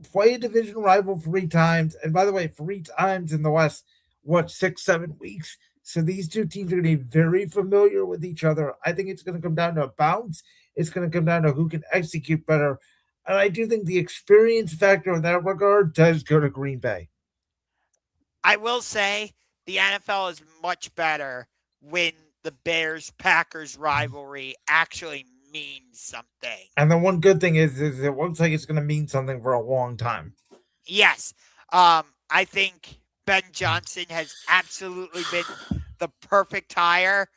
play a division rival 3 times. And by the way, 3 times in the last, 6-7 weeks. So these two teams are going to be very familiar with each other. I think it's going to come down to a bounce. It's going to come down to who can execute better. And I do think the experience factor in that regard does go to Green Bay. I will say the NFL is much better when the Bears-Packers rivalry actually means something. And the one good thing is it looks like it's going to mean something for a long time. Yes. I think Ben Johnson has absolutely been the perfect hire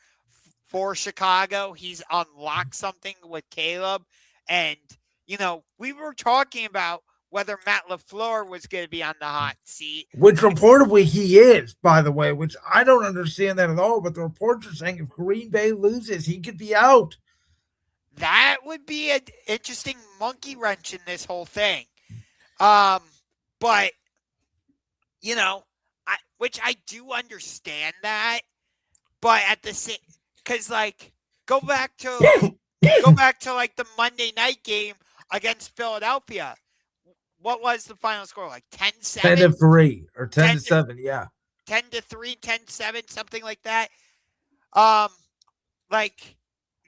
for Chicago. He's unlocked something with Caleb. And, we were talking about whether Matt LaFleur was going to be on the hot seat. Which reportedly he is, by the way, which I don't understand that at all. But the reports are saying if Green Bay loses, he could be out. That would be an interesting monkey wrench in this whole thing. But, which I do understand that. But at the same, because go back to the Monday night game against Philadelphia. What was the final score? 10-7? 10-3 or 10-7, yeah. 10-3, 10-7, something like that. The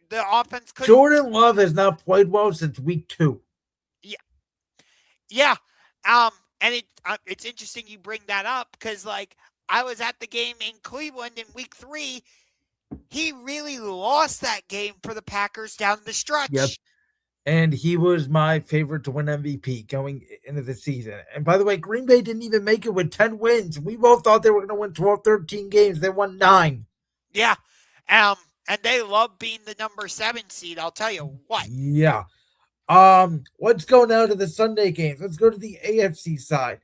offense could. Jordan Love has not played well since week 2. Yeah. And it's interesting you bring that up because I was at the game in Cleveland in week 3. He really lost that game for the Packers down the stretch. Yep. And he was my favorite to win MVP going into the season. And by the way, Green Bay didn't even make it with 10 wins. We both thought they were going to win 12, 13 games. They won 9. Yeah. And they love being the number 7 seed. I'll tell you what. Yeah. Let's go now to the Sunday games. Let's go to the AFC side.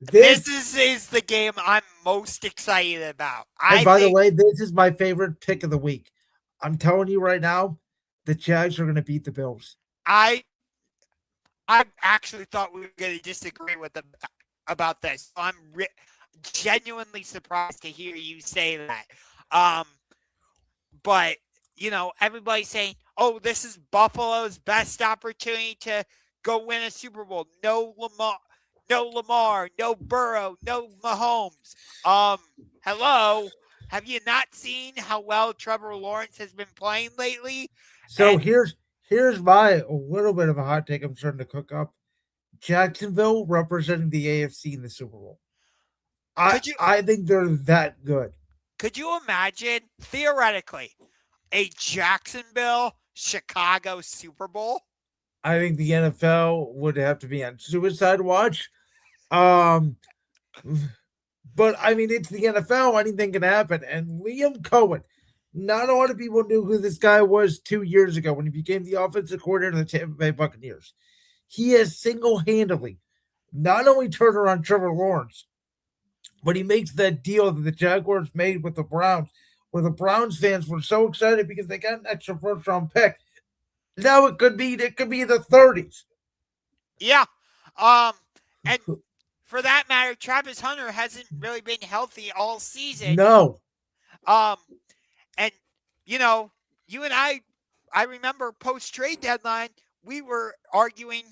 This is the game I'm most excited about. And by the way, this is my favorite pick of the week. I'm telling you right now, the Jags are going to beat the Bills. I actually thought we were going to disagree with them about this. I'm genuinely surprised to hear you say that. But everybody's saying, "Oh, this is Buffalo's best opportunity to go win a Super Bowl." No Lamar, no Burrow, no Mahomes. Hello. Have you not seen how well Trevor Lawrence has been playing lately? So here's my a little bit of a hot take I'm starting to cook up. Jacksonville representing the AFC in the Super Bowl. I think they're that good. Could you imagine, theoretically, a Jacksonville-Chicago Super Bowl? I think the NFL would have to be on suicide watch. But I mean, it's the NFL. Anything can happen. And Liam Cohen, not a lot of people knew who this guy was 2 years ago when he became the offensive coordinator of the Tampa Bay Buccaneers. He has single-handedly not only turned around Trevor Lawrence, but he makes that deal that the Jaguars made with the Browns, where the Browns fans were so excited because they got an extra first-round pick. Now it could be the 30s. Yeah. And for that matter, Travis Hunter hasn't really been healthy all season. No. And you and I remember post-trade deadline, we were arguing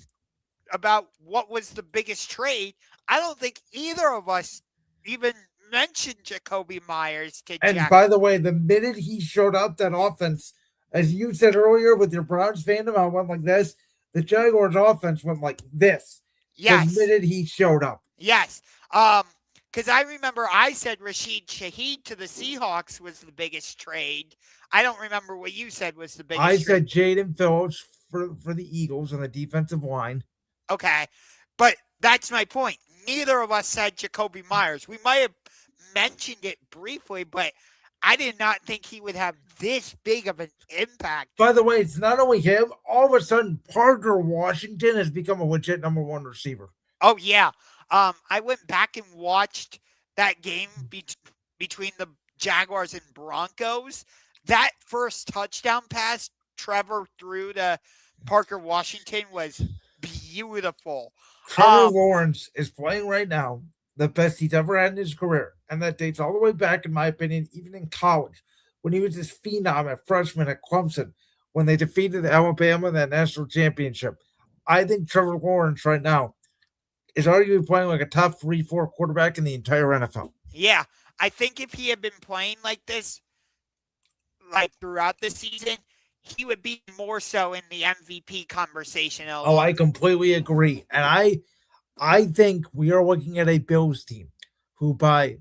about what was the biggest trade. I don't think either of us even mentioned Jacoby Myers to And by the way, the minute he showed up, that offense, as you said earlier with your Browns fandom, I went like this. The Jaguars offense went like this. Yes. The minute he showed up. Yes. Because I remember I said Rashid Shaheed to the Seahawks was the biggest trade. I don't remember what you said was the biggest trade. I said Jaden Phillips for the Eagles on the defensive line. Okay. But that's my point. Neither of us said Jacoby Myers. We might have mentioned it briefly, but I did not think he would have this big of an impact. By the way, it's not only him. All of a sudden, Parker Washington has become a legit number 1 receiver. Oh, yeah. I went back and watched that game between the Jaguars and Broncos. That first touchdown pass Trevor threw to Parker Washington was beautiful. Trevor Lawrence is playing right now the best he's ever had in his career. And that dates all the way back, in my opinion, even in college, when he was this phenom at freshman at Clemson, when they defeated Alabama in that national championship. I think Trevor Lawrence right now is arguably playing like a top 3-4 quarterback in the entire NFL. Yeah. I think if he had been playing like this, like throughout the season, he would be more so in the MVP conversation. Oh, I completely agree. And I think we are looking at a Bills team who by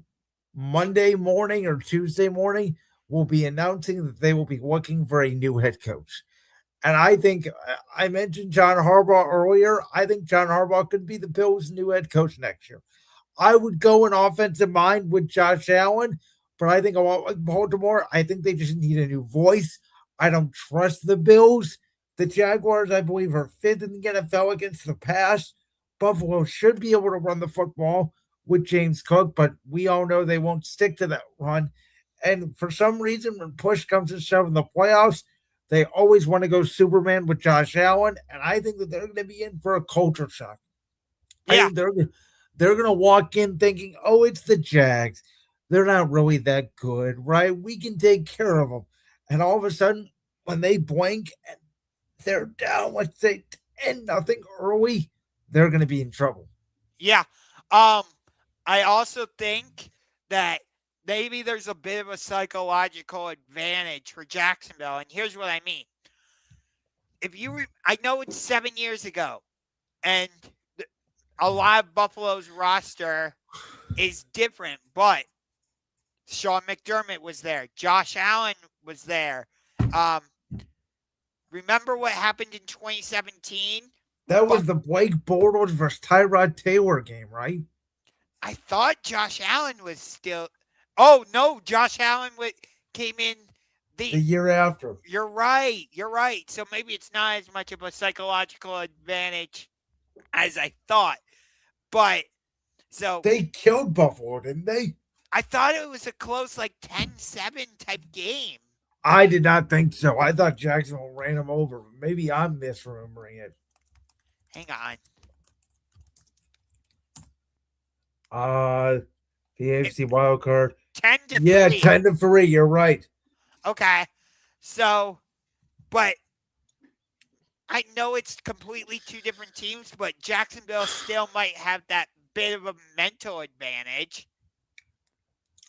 Monday morning or Tuesday morning will be announcing that they will be looking for a new head coach. And I think I mentioned John Harbaugh earlier. I think John Harbaugh could be the Bills' new head coach next year. I would go in offensive mind with Josh Allen, but I think a lot like Baltimore, I think they just need a new voice. I don't trust the Bills. The Jaguars, I believe, are 5th in the NFL against the pass. Buffalo should be able to run the football with James Cook, but we all know they won't stick to that run. And for some reason, when push comes to shove in the playoffs, they always want to go Superman with Josh Allen, and I think that they're going to be in for a culture shock. Yeah. I think they're going to walk in thinking, oh, it's the Jags. They're not really that good, right? We can take care of them. And all of a sudden, when they blink and they're down, let's say 10-0 early, they're going to be in trouble. Yeah. I also think that maybe there's a bit of a psychological advantage for Jacksonville. And here's what I mean. I know it's 7 years ago, and a lot of Buffalo's roster is different, but Sean McDermott was there. Josh Allen was there. Remember what happened in 2017? That was the Blake Bortles versus Tyrod Taylor game, right? I thought Josh Allen was still. Oh no, Josh Allen came in the year after. You're right. You're right. So maybe it's not as much of a psychological advantage as I thought. But so they killed Buffalo, didn't they? I thought it was a close, like 10-7 type game. I did not think so. I thought Jacksonville ran them over. Maybe I'm misremembering it. Hang on. The AFC WildCard. 10-3. Yeah, 10-3. You're right. Okay. So, but I know it's completely two different teams, but Jacksonville still might have that bit of a mental advantage.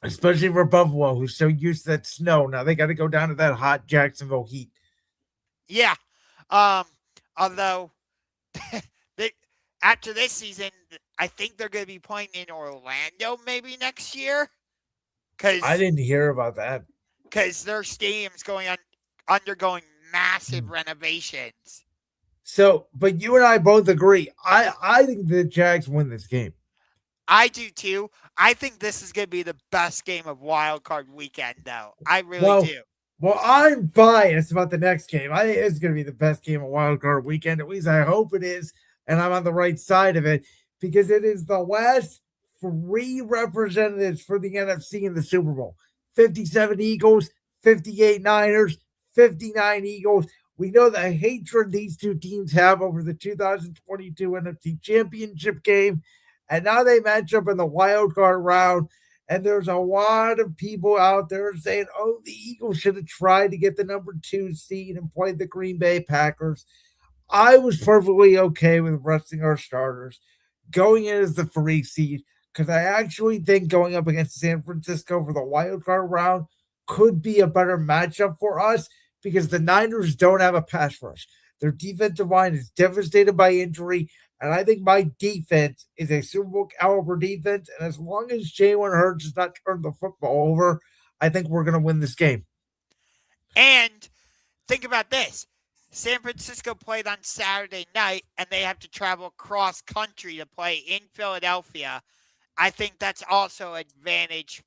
Especially for Buffalo, who's so used to that snow. Now they got to go down to that hot Jacksonville heat. Yeah. Although after this season, I think they're going to be playing in Orlando maybe next year. I didn't hear about that. Because their stadium's undergoing massive renovations. So, but you and I both agree. I think the Jags win this game. I do too. I think this is going to be the best game of Wild Card Weekend, though. I really do. Well, I'm biased about the next game. I think it's going to be the best game of Wild Card Weekend. At least I hope it is, and I'm on the right side of it because it is the last 3 representatives for the NFC in the Super Bowl. 57 Eagles, 58 Niners, 59 Eagles. We know the hatred these two teams have over the 2022 NFC Championship game. And now they match up in the wild card round. And there's a lot of people out there saying, oh, the Eagles should have tried to get the number 2 seed and played the Green Bay Packers. I was perfectly okay with resting our starters, going in as the 3 seed, because I actually think going up against San Francisco for the wild card round could be a better matchup for us because the Niners don't have a pass rush. Their defensive line is devastated by injury, and I think my defense is a Super Bowl caliber defense, and as long as Jalen Hurts does not turn the football over, I think we're going to win this game. And think about this. San Francisco played on Saturday night, and they have to travel cross country to play in Philadelphia. I think that's also an advantage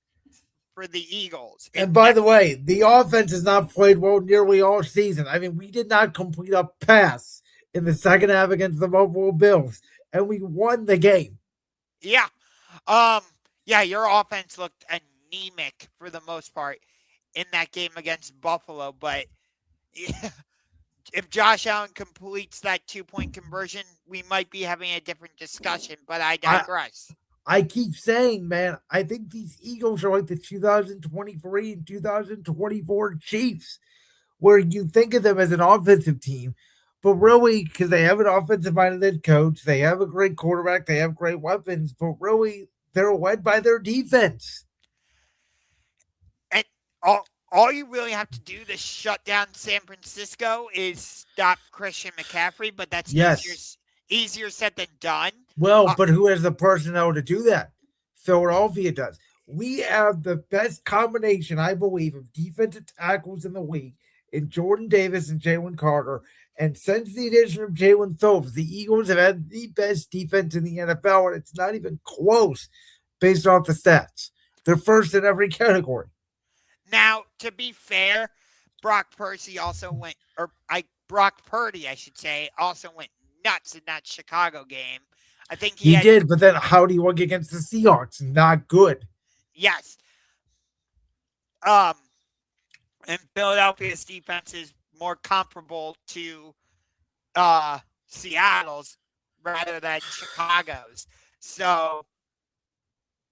for the Eagles. And by the way, the offense has not played well nearly all season. I mean, we did not complete a pass in the second half against the Buffalo Bills, and we won the game. Yeah. Your offense looked anemic for the most part in that game against Buffalo, but if Josh Allen completes that 2-point conversion, we might be having a different discussion, but I digress. I keep saying, man, I think these Eagles are like the 2023 and 2024 Chiefs, where you think of them as an offensive team, but really, because they have an offensive-minded coach, they have a great quarterback, they have great weapons, but really, they're led by their defense. And all you really have to do to shut down San Francisco is stop Christian McCaffrey, but that's easier said than done. Well, but who has the personnel to do that? Philadelphia does. We have the best combination, I believe, of defensive tackles in the league in Jordan Davis and Jalen Carter. And since the addition of Jalen Phillips, the Eagles have had the best defense in the NFL, and it's not even close based off the stats. They're first in every category. Now, to be fair, Brock Purdy, I should say, also went nuts in that Chicago game. I think he did, but then how do you work against the Seahawks? Not good. Yes. And Philadelphia's defense is more comparable to Seattle's rather than Chicago's. So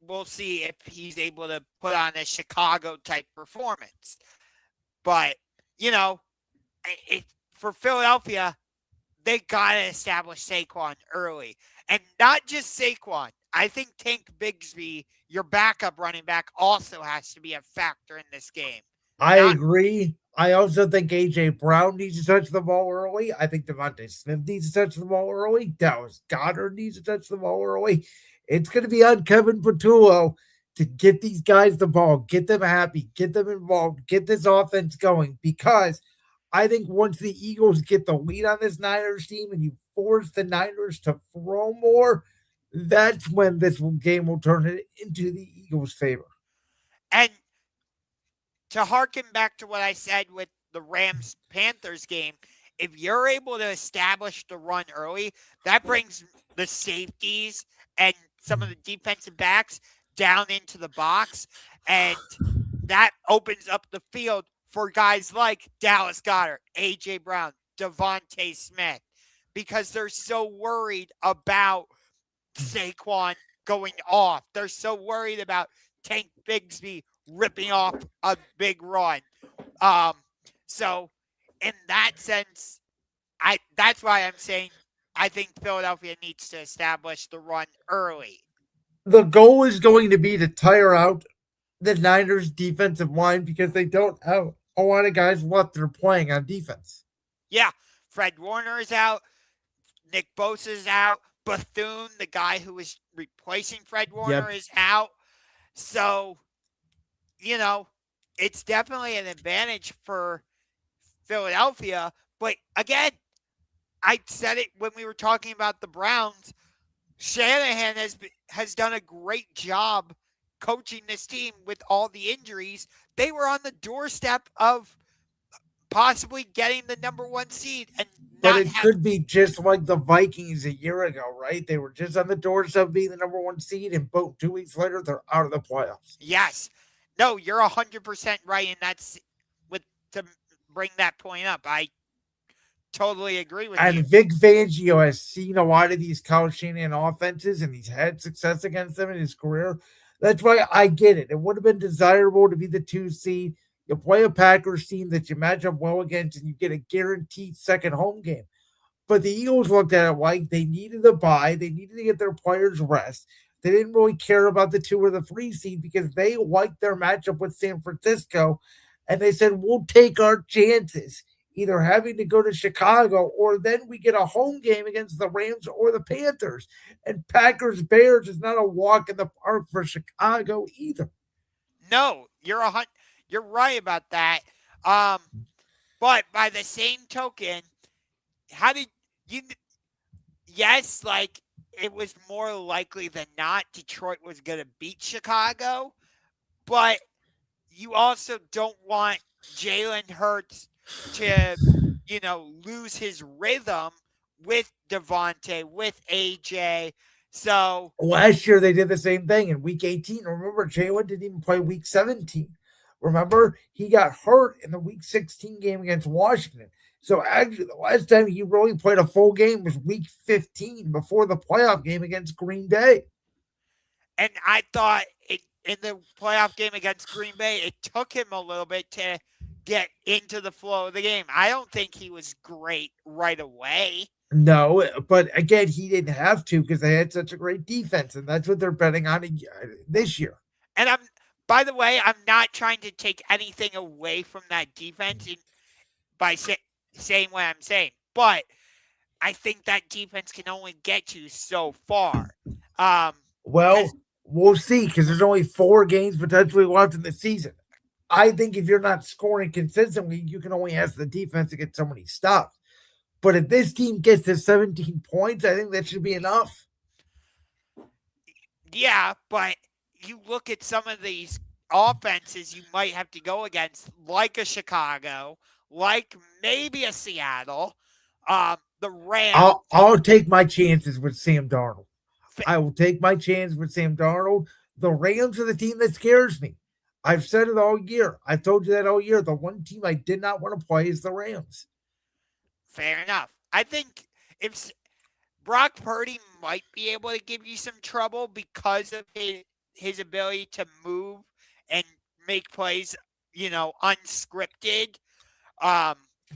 we'll see if he's able to put on a Chicago-type performance. But, for Philadelphia, they got to establish Saquon early. And not just Saquon. I think Tank Bigsby, your backup running back, also has to be a factor in this game. I agree. I also think A.J. Brown needs to touch the ball early. I think Devontae Smith needs to touch the ball early. Dallas Goedert needs to touch the ball early. It's going to be on Kevin Patullo to get these guys the ball, get them happy, get them involved, get this offense going, because I think once the Eagles get the lead on this Niners team and you force the Niners to throw more, that's when this game will turn it into the Eagles' favor. And to harken back to what I said with the Rams-Panthers game, if you're able to establish the run early, that brings the safeties and some of the defensive backs down into the box, and that opens up the field for guys like Dallas Goedert, A.J. Brown, Devontae Smith, because they're so worried about Saquon going off. They're so worried about Tank Bigsby ripping off a big run. So in that sense, that's why I'm saying I think Philadelphia needs to establish the run early. The goal is going to be to tire out the Niners defensive line because they don't have a lot of guys left that are playing on defense. Yeah, Fred Warner is out. Nick Bosa is out. Bethune, the guy who was replacing Fred Warner, is out. So, it's definitely an advantage for Philadelphia. But again, I said it when we were talking about the Browns. Shanahan has done a great job coaching this team with all the injuries. They were on the doorstep of possibly getting the number 1 seed. But it could be just like the Vikings a year ago, right? They were just on the doorstep of being the number 1 seed, and boom, 2 weeks later, they're out of the playoffs. Yes. No, you're 100% right, and that's to bring that point up. I totally agree with you. And Vic Fangio has seen a lot of these Kyle Shanahan offenses, and he's had success against them in his career. That's why I get it. It would have been desirable to be the 2 seed. You play a Packers team that you match up well against, and you get a guaranteed second home game. But the Eagles looked at it like they needed a bye. They needed to get their players rest. They didn't really care about the 2 or the 3 seed because they liked their matchup with San Francisco. And they said, we'll take our chances, either having to go to Chicago or then we get a home game against the Rams or the Panthers. And Packers-Bears is not a walk in the park for Chicago either. No, you're right about that. But by the same token, how did you? Yes, like it was more likely than not Detroit was going to beat Chicago, but you also don't want Jalen Hurts to, lose his rhythm with Devontae, with AJ. So last year they did the same thing in week 18. Remember, Jalen didn't even play week 17. Remember, he got hurt in the week 16 game against Washington. So actually, the last time he really played a full game was week 15 before the playoff game against Green Bay. And I thought in the playoff game against Green Bay, it took him a little bit to get into the flow of the game. I don't think he was great right away. No, but again, he didn't have to because they had such a great defense, and that's what they're betting on this year. And by the way, I'm not trying to take anything away from that defense by saying what I'm saying, but I think that defense can only get you so far. We'll see because there's only 4 games potentially left in the season. I think if you're not scoring consistently, you can only ask the defense to get so many stops. But if this team gets to 17 points, I think that should be enough. Yeah, but you look at some of these offenses you might have to go against, like a Chicago, like maybe a Seattle, the Rams. I'll take my chances with Sam Darnold. I will take my chance with Sam Darnold. The Rams are the team that scares me. I've said it all year. I've told you that all year. The one team I did not want to play is the Rams. Fair enough. I think if Brock Purdy might be able to give you some trouble because of his ability to move and make plays, unscripted.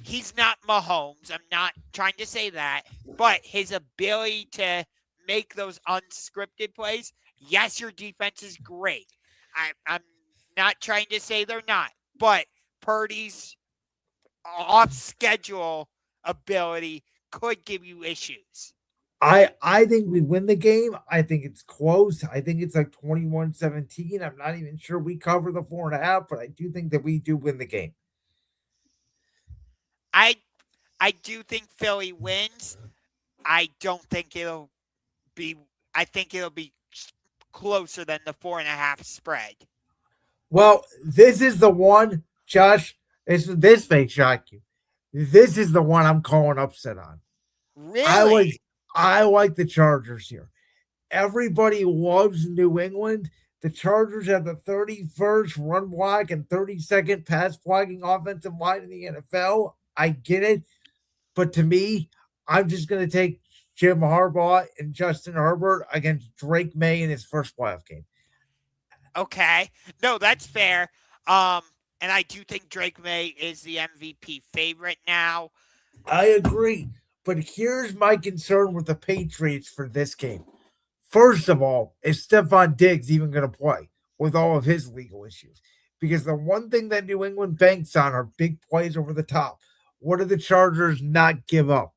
He's not Mahomes. I'm not trying to say that, but his ability to make those unscripted plays, yes, your defense is great. I'm not trying to say they're not, but Purdy's off-schedule ability could give you issues. I think we win the game. I think it's close. I think it's like 21-17. I'm not even sure we cover the 4.5, but I do think that we do win the game. I do think Philly wins. I don't think it'll be. I think it'll be closer than the 4.5 spread. Well, this is the one, Josh. This may shock you. This is the one I'm calling upset on. I like Really? I like the Chargers here. Everybody loves New England. The Chargers have the 31st run block and 32nd pass blocking offensive line in the NFL. I get it. But to me, I'm just going to take Jim Harbaugh and Justin Herbert against Drake May in his first playoff game. Okay. No, that's fair. Um, and I do think Drake May is the MVP favorite now. I agree. But here's my concern with the Patriots for this game. First of all, is Stephon Diggs even going to play with all of his legal issues? Because the one thing that New England banks on are big plays over the top. What do the Chargers not give up?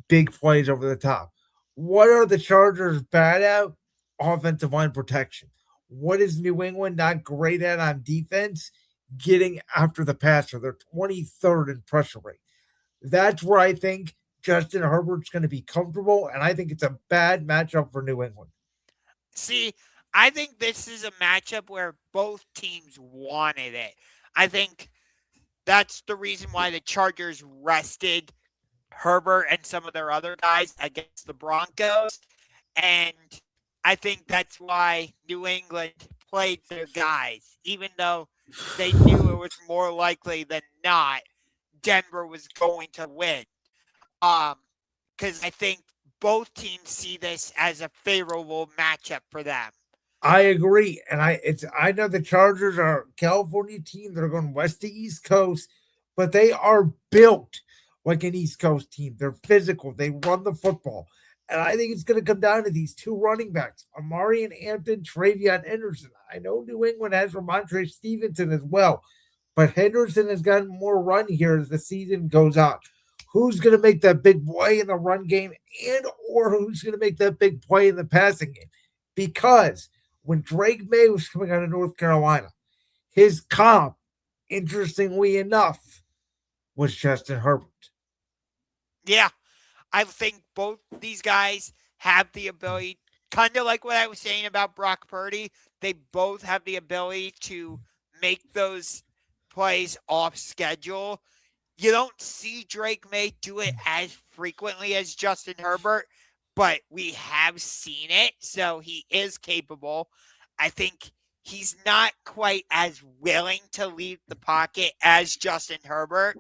Big plays over the top. What are the Chargers bad at? Offensive line protection. What is New England not great at on defense? Getting after the passer. They're 23rd in pressure rate. That's where I think Justin Herbert's going to be comfortable, and I think it's a bad matchup for New England. See, I think this is a matchup where both teams wanted it. I think that's the reason why the Chargers rested Herbert and some of their other guys against the Broncos. And I think that's why New England played their guys, even though they knew it was more likely than not Denver was going to win. Because I think both teams see this as a favorable matchup for them. I agree, and I know the Chargers are a California team. They're going west to East Coast, but they are built like an East Coast team. They're physical. They run the football, and I think it's going to come down to these two running backs, Amari and Hampton, Travion Henderson. I know New England has Ramondre Stevenson as well, but Henderson has gotten more run here as the season goes on. Who's going to make that big play in the run game, and or who's going to make that big play in the passing game? Because when Drake May was coming out of North Carolina, his comp, interestingly enough, was Justin Herbert. Yeah, I think both these guys have the ability, kind of like what I was saying about Brock Purdy, they both have the ability to make those plays off schedule. You don't see Drake May do it as frequently as Justin Herbert, but we have seen it, so he is capable. I think he's not quite as willing to leave the pocket as Justin Herbert,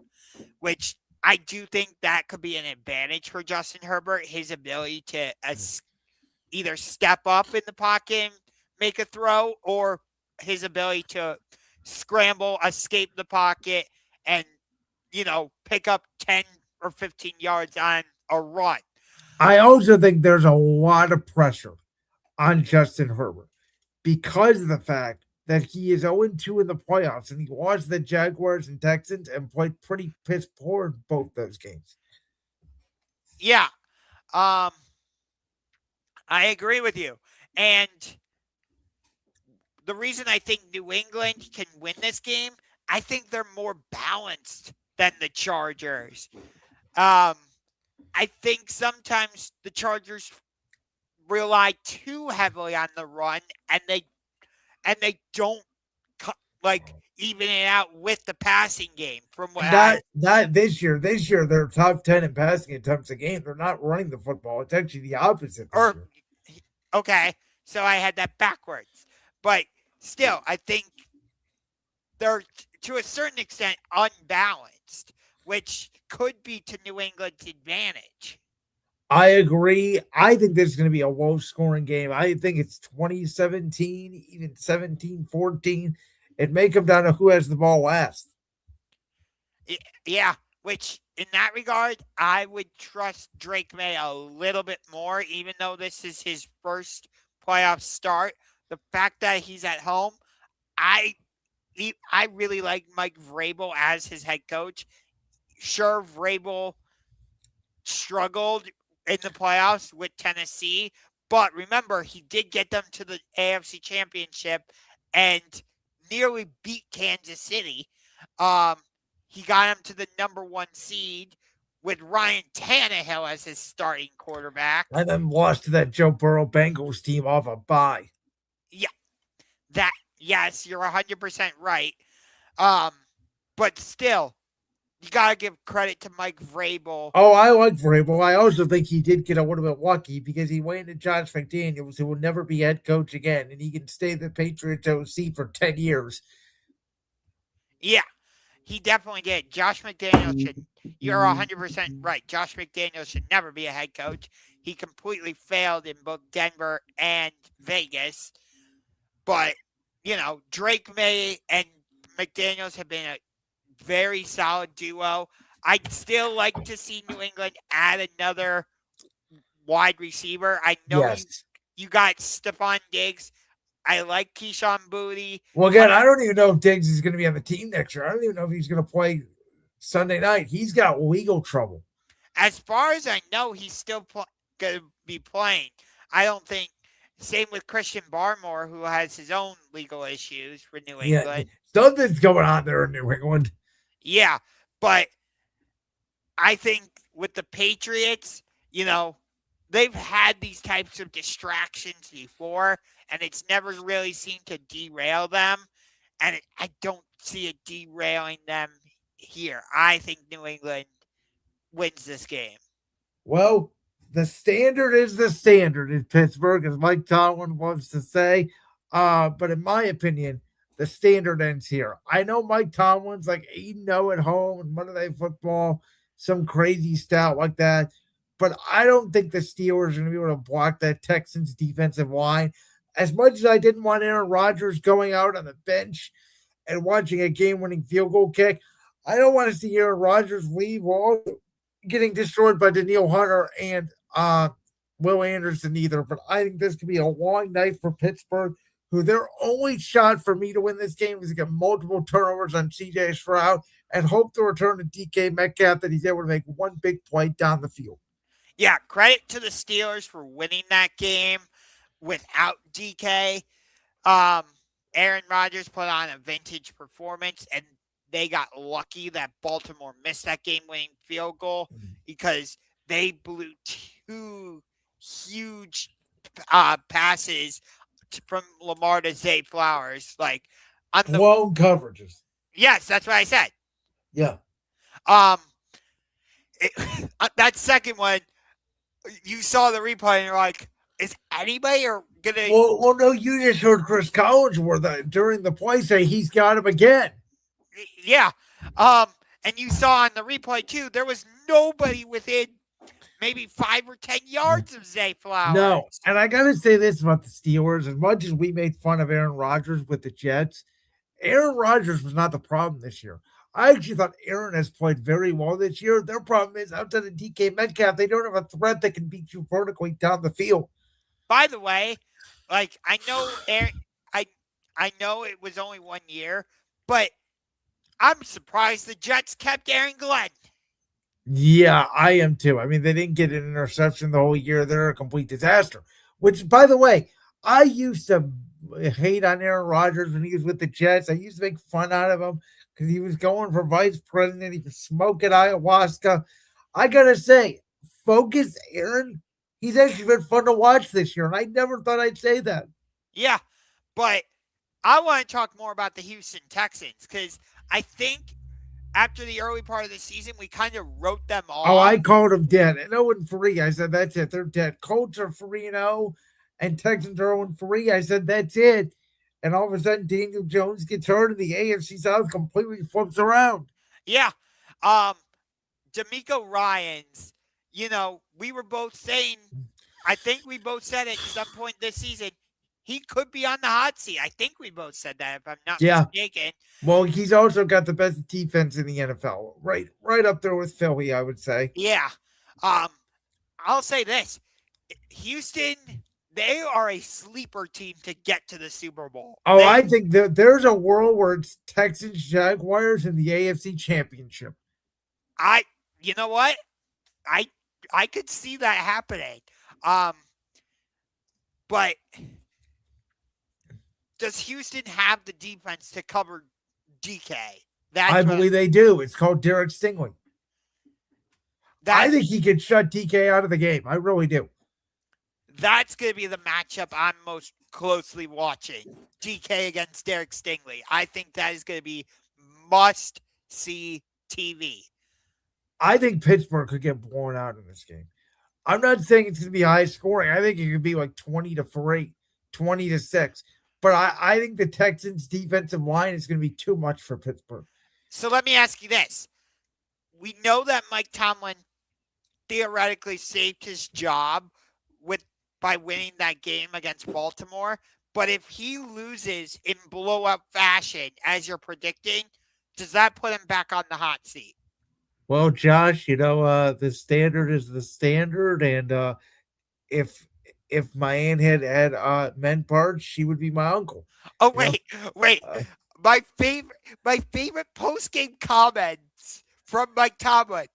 which I do think that could be an advantage for Justin Herbert, his ability to either step up in the pocket and make a throw, or his ability to scramble, escape the pocket, and, pick up 10 or 15 yards on a run. I also think there's a lot of pressure on Justin Herbert because of the fact that he is 0-2 in the playoffs, and he lost the Jaguars and Texans and played pretty piss poor in both those games. Yeah. I agree with you. And the reason I think New England can win this game, I think they're more balanced than the Chargers. I think sometimes the Chargers rely too heavily on the run, and they don't even it out with the passing game. From what not this year. This year they're top 10 in passing attempts a game. They're not running the football. It's actually the opposite. Okay, so I had that backwards, but still, I think they're to a certain extent unbalanced, which could be to New England's advantage. I agree. I think this is going to be a low-scoring game. I think it's 2017, even 17-14. It may come down to who has the ball last. Yeah, which in that regard, I would trust Drake May a little bit more, even though this is his first playoff start. The fact that he's at home, I really like Mike Vrabel as his head coach. Sure, Vrabel struggled in the playoffs with Tennessee, but remember, he did get them to the AFC Championship and nearly beat Kansas City. He got him to the number 1 seed with Ryan Tannehill as his starting quarterback. And then lost to that Joe Burrow Bengals team off a bye. Yeah. That Yes, you're 100% right. But still, you got to give credit to Mike Vrabel. Oh, I like Vrabel. I also think he did get a little bit lucky because he went to Josh McDaniels, who will never be head coach again, and he can stay the Patriots OC for 10 years. Yeah, he definitely did. Josh McDaniels should, you're 100% right. Josh McDaniels should never be a head coach. He completely failed in both Denver and Vegas. But, Drake May and McDaniels have been a very solid duo. I'd still like to see New England add another wide receiver. I know Yes. you got Stephon Diggs. I like Keyshawn Booty. Well, again, I don't even know if Diggs is going to be on the team next year. I don't even know if he's going to play Sunday night. He's got legal trouble. As far as I know, he's still going to be playing. I don't think. Same with Christian Barmore, who has his own legal issues for New England. Something's going on there in New England. Yeah, but I think with the Patriots, they've had these types of distractions before, and it's never really seemed to derail them. And I don't see it derailing them here. I think New England wins this game. Well, the standard is the standard in Pittsburgh, as Mike Tomlin loves to say. But in my opinion, the standard ends here. I know Mike Tomlin's like 8-0 at home and Monday Night Football, some crazy stat like that. But I don't think the Steelers are going to be able to block that Texans defensive line. As much as I didn't want Aaron Rodgers going out on the bench and watching a game-winning field goal kick, I don't want to see Aaron Rodgers leave while getting destroyed by Danielle Hunter and Will Anderson either. But I think this could be a long night for Pittsburgh, who their only shot for me to win this game is to get multiple turnovers on CJ Stroud and hope to return to DK Metcalf that he's able to make one big play down the field. Yeah, credit to the Steelers for winning that game without DK. Aaron Rodgers put on a vintage performance, and they got lucky that Baltimore missed that game-winning field goal because they blew two huge passes from Lamar to Zay Flowers. Like on the blown coverages. Yes, that's what I said. Yeah. That second one, you saw the replay and you're like, is anybody gonna? Well, no, you just heard Chris Collinsworth during the play say he's got him again. Yeah. And you saw on the replay too, there was nobody within maybe 5 or 10 yards of Zay Flowers. No, and I gotta say this about the Steelers: as much as we made fun of Aaron Rodgers with the Jets, Aaron Rodgers was not the problem this year. I actually thought Aaron has played very well this year. Their problem is outside of DK Metcalf, they don't have a threat that can beat you vertically down the field. By the way, like I know Aaron, I know it was only 1 year, but I'm surprised the Jets kept Aaron Glenn. Yeah, I am too. I mean, they didn't get an interception the whole year. They're a complete disaster. Which, by the way, I used to hate on Aaron Rodgers when he was with the Jets. I used to make fun out of him because he was going for vice president. He was smoking ayahuasca. I gotta say, focus Aaron. He's actually been fun to watch this year, and I never thought I'd say that. Yeah, but I want to talk more about the Houston Texans because I think after the early part of the season, we kind of wrote them off. Oh, I called them dead. And 0-3. I said, that's it. They're dead. Colts are 3-0, and Texans are 0-3. I said, that's it. And all of a sudden, Daniel Jones gets hurt, and the AFC South completely flips around. Yeah. D'Amico Ryans, we were both saying, I think we both said it at some point this season, he could be on the hot seat. I think we both said that, if I'm not mistaken. Well, he's also got the best defense in the NFL. Right up there with Philly, I would say. Yeah. I'll say this. Houston, they are a sleeper team to get to the Super Bowl. Oh, I think there's a world where it's Texans, Jaguars in the AFC Championship. You know what? I could see that happening. But does Houston have the defense to cover DK? I believe they do. It's called Derek Stingley. I think he could shut DK out of the game. I really do. That's going to be the matchup I'm most closely watching. DK against Derek Stingley. I think that is going to be must-see TV. I think Pittsburgh could get blown out in this game. I'm not saying it's going to be high scoring. I think it could be like 20-3, 20-6. But I think the Texans' defensive line is going to be too much for Pittsburgh. So let me ask you this. We know that Mike Tomlin theoretically saved his job by winning that game against Baltimore. But if he loses in blowout fashion, as you're predicting, does that put him back on the hot seat? Well, Josh, the standard is the standard, and if my aunt had men parts, she would be my uncle. Oh wait. My favorite post game comments from Mike Tomlin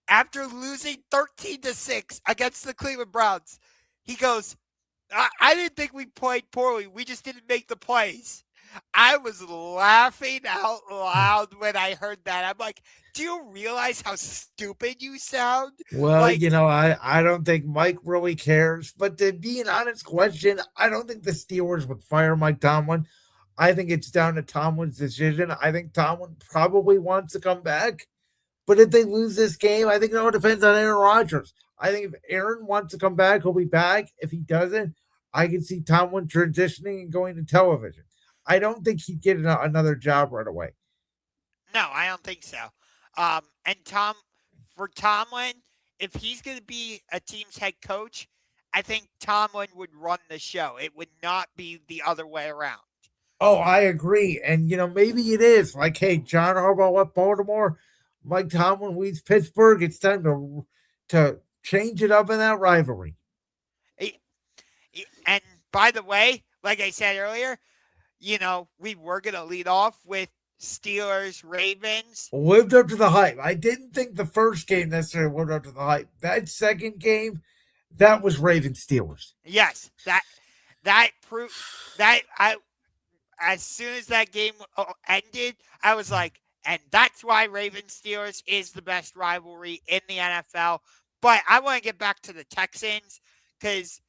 after losing 13-6 against the Cleveland Browns. He goes, I didn't think we played poorly. We just didn't make the plays. I was laughing out loud when I heard that. I'm like, do you realize how stupid you sound? Well, I don't think Mike really cares. But to be an honest question, I don't think the Steelers would fire Mike Tomlin. I think it's down to Tomlin's decision. I think Tomlin probably wants to come back. But if they lose this game, I think it all depends on Aaron Rodgers. I think if Aaron wants to come back, he'll be back. If he doesn't, I can see Tomlin transitioning and going to television. I don't think he'd get another job right away. No, I don't think so. And for Tomlin, if he's going to be a team's head coach, I think Tomlin would run the show. It would not be the other way around. Oh, I agree. And, maybe it is. Like, hey, John Harbaugh left Baltimore. Mike Tomlin leads Pittsburgh. It's time to change it up in that rivalry. And by the way, like I said earlier, we were going to lead off with Steelers-Ravens. Lived up to the hype. I didn't think the first game necessarily lived up to the hype. That second game, that was Ravens-Steelers. Yes, that proved that as soon as that game ended, I was like, and that's why Ravens-Steelers is the best rivalry in the NFL. But I want to get back to the Texans because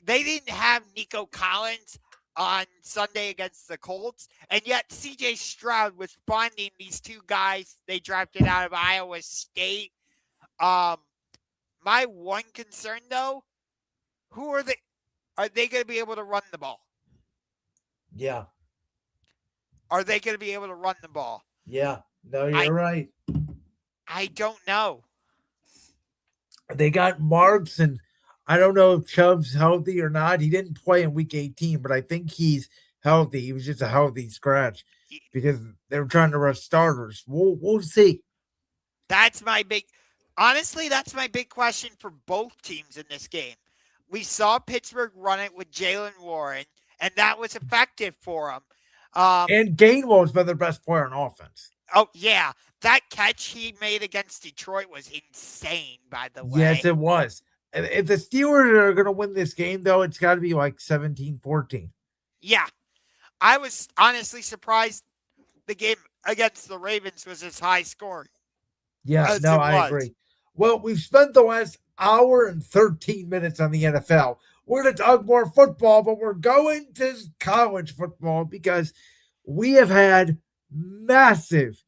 they didn't have Nico Collins on Sunday against the Colts, and yet C.J. Stroud was finding these two guys they drafted out of Iowa State. My one concern, though, are they going to be able to run the ball? Yeah. Are they going to be able to run the ball? Yeah. No, you're right. I don't know. They got Marks, and I don't know if Chubb's healthy or not. He didn't play in week 18, but I think he's healthy. He was just a healthy scratch because they were trying to rush starters. We'll see. That's my big question for both teams in this game. We saw Pittsburgh run it with Jalen Warren, and that was effective for them. And Gainwell's been their best player on offense. Oh, yeah. That catch he made against Detroit was insane, by the way. Yes, it was. If the Steelers are going to win this game, though, it's got to be like 17-14. Yeah. I was honestly surprised the game against the Ravens was as high scoring. Yeah, no, I agree. Well, we've spent the last hour and 13 minutes on the NFL. We're going to talk more football, but we're going to college football because we have had massive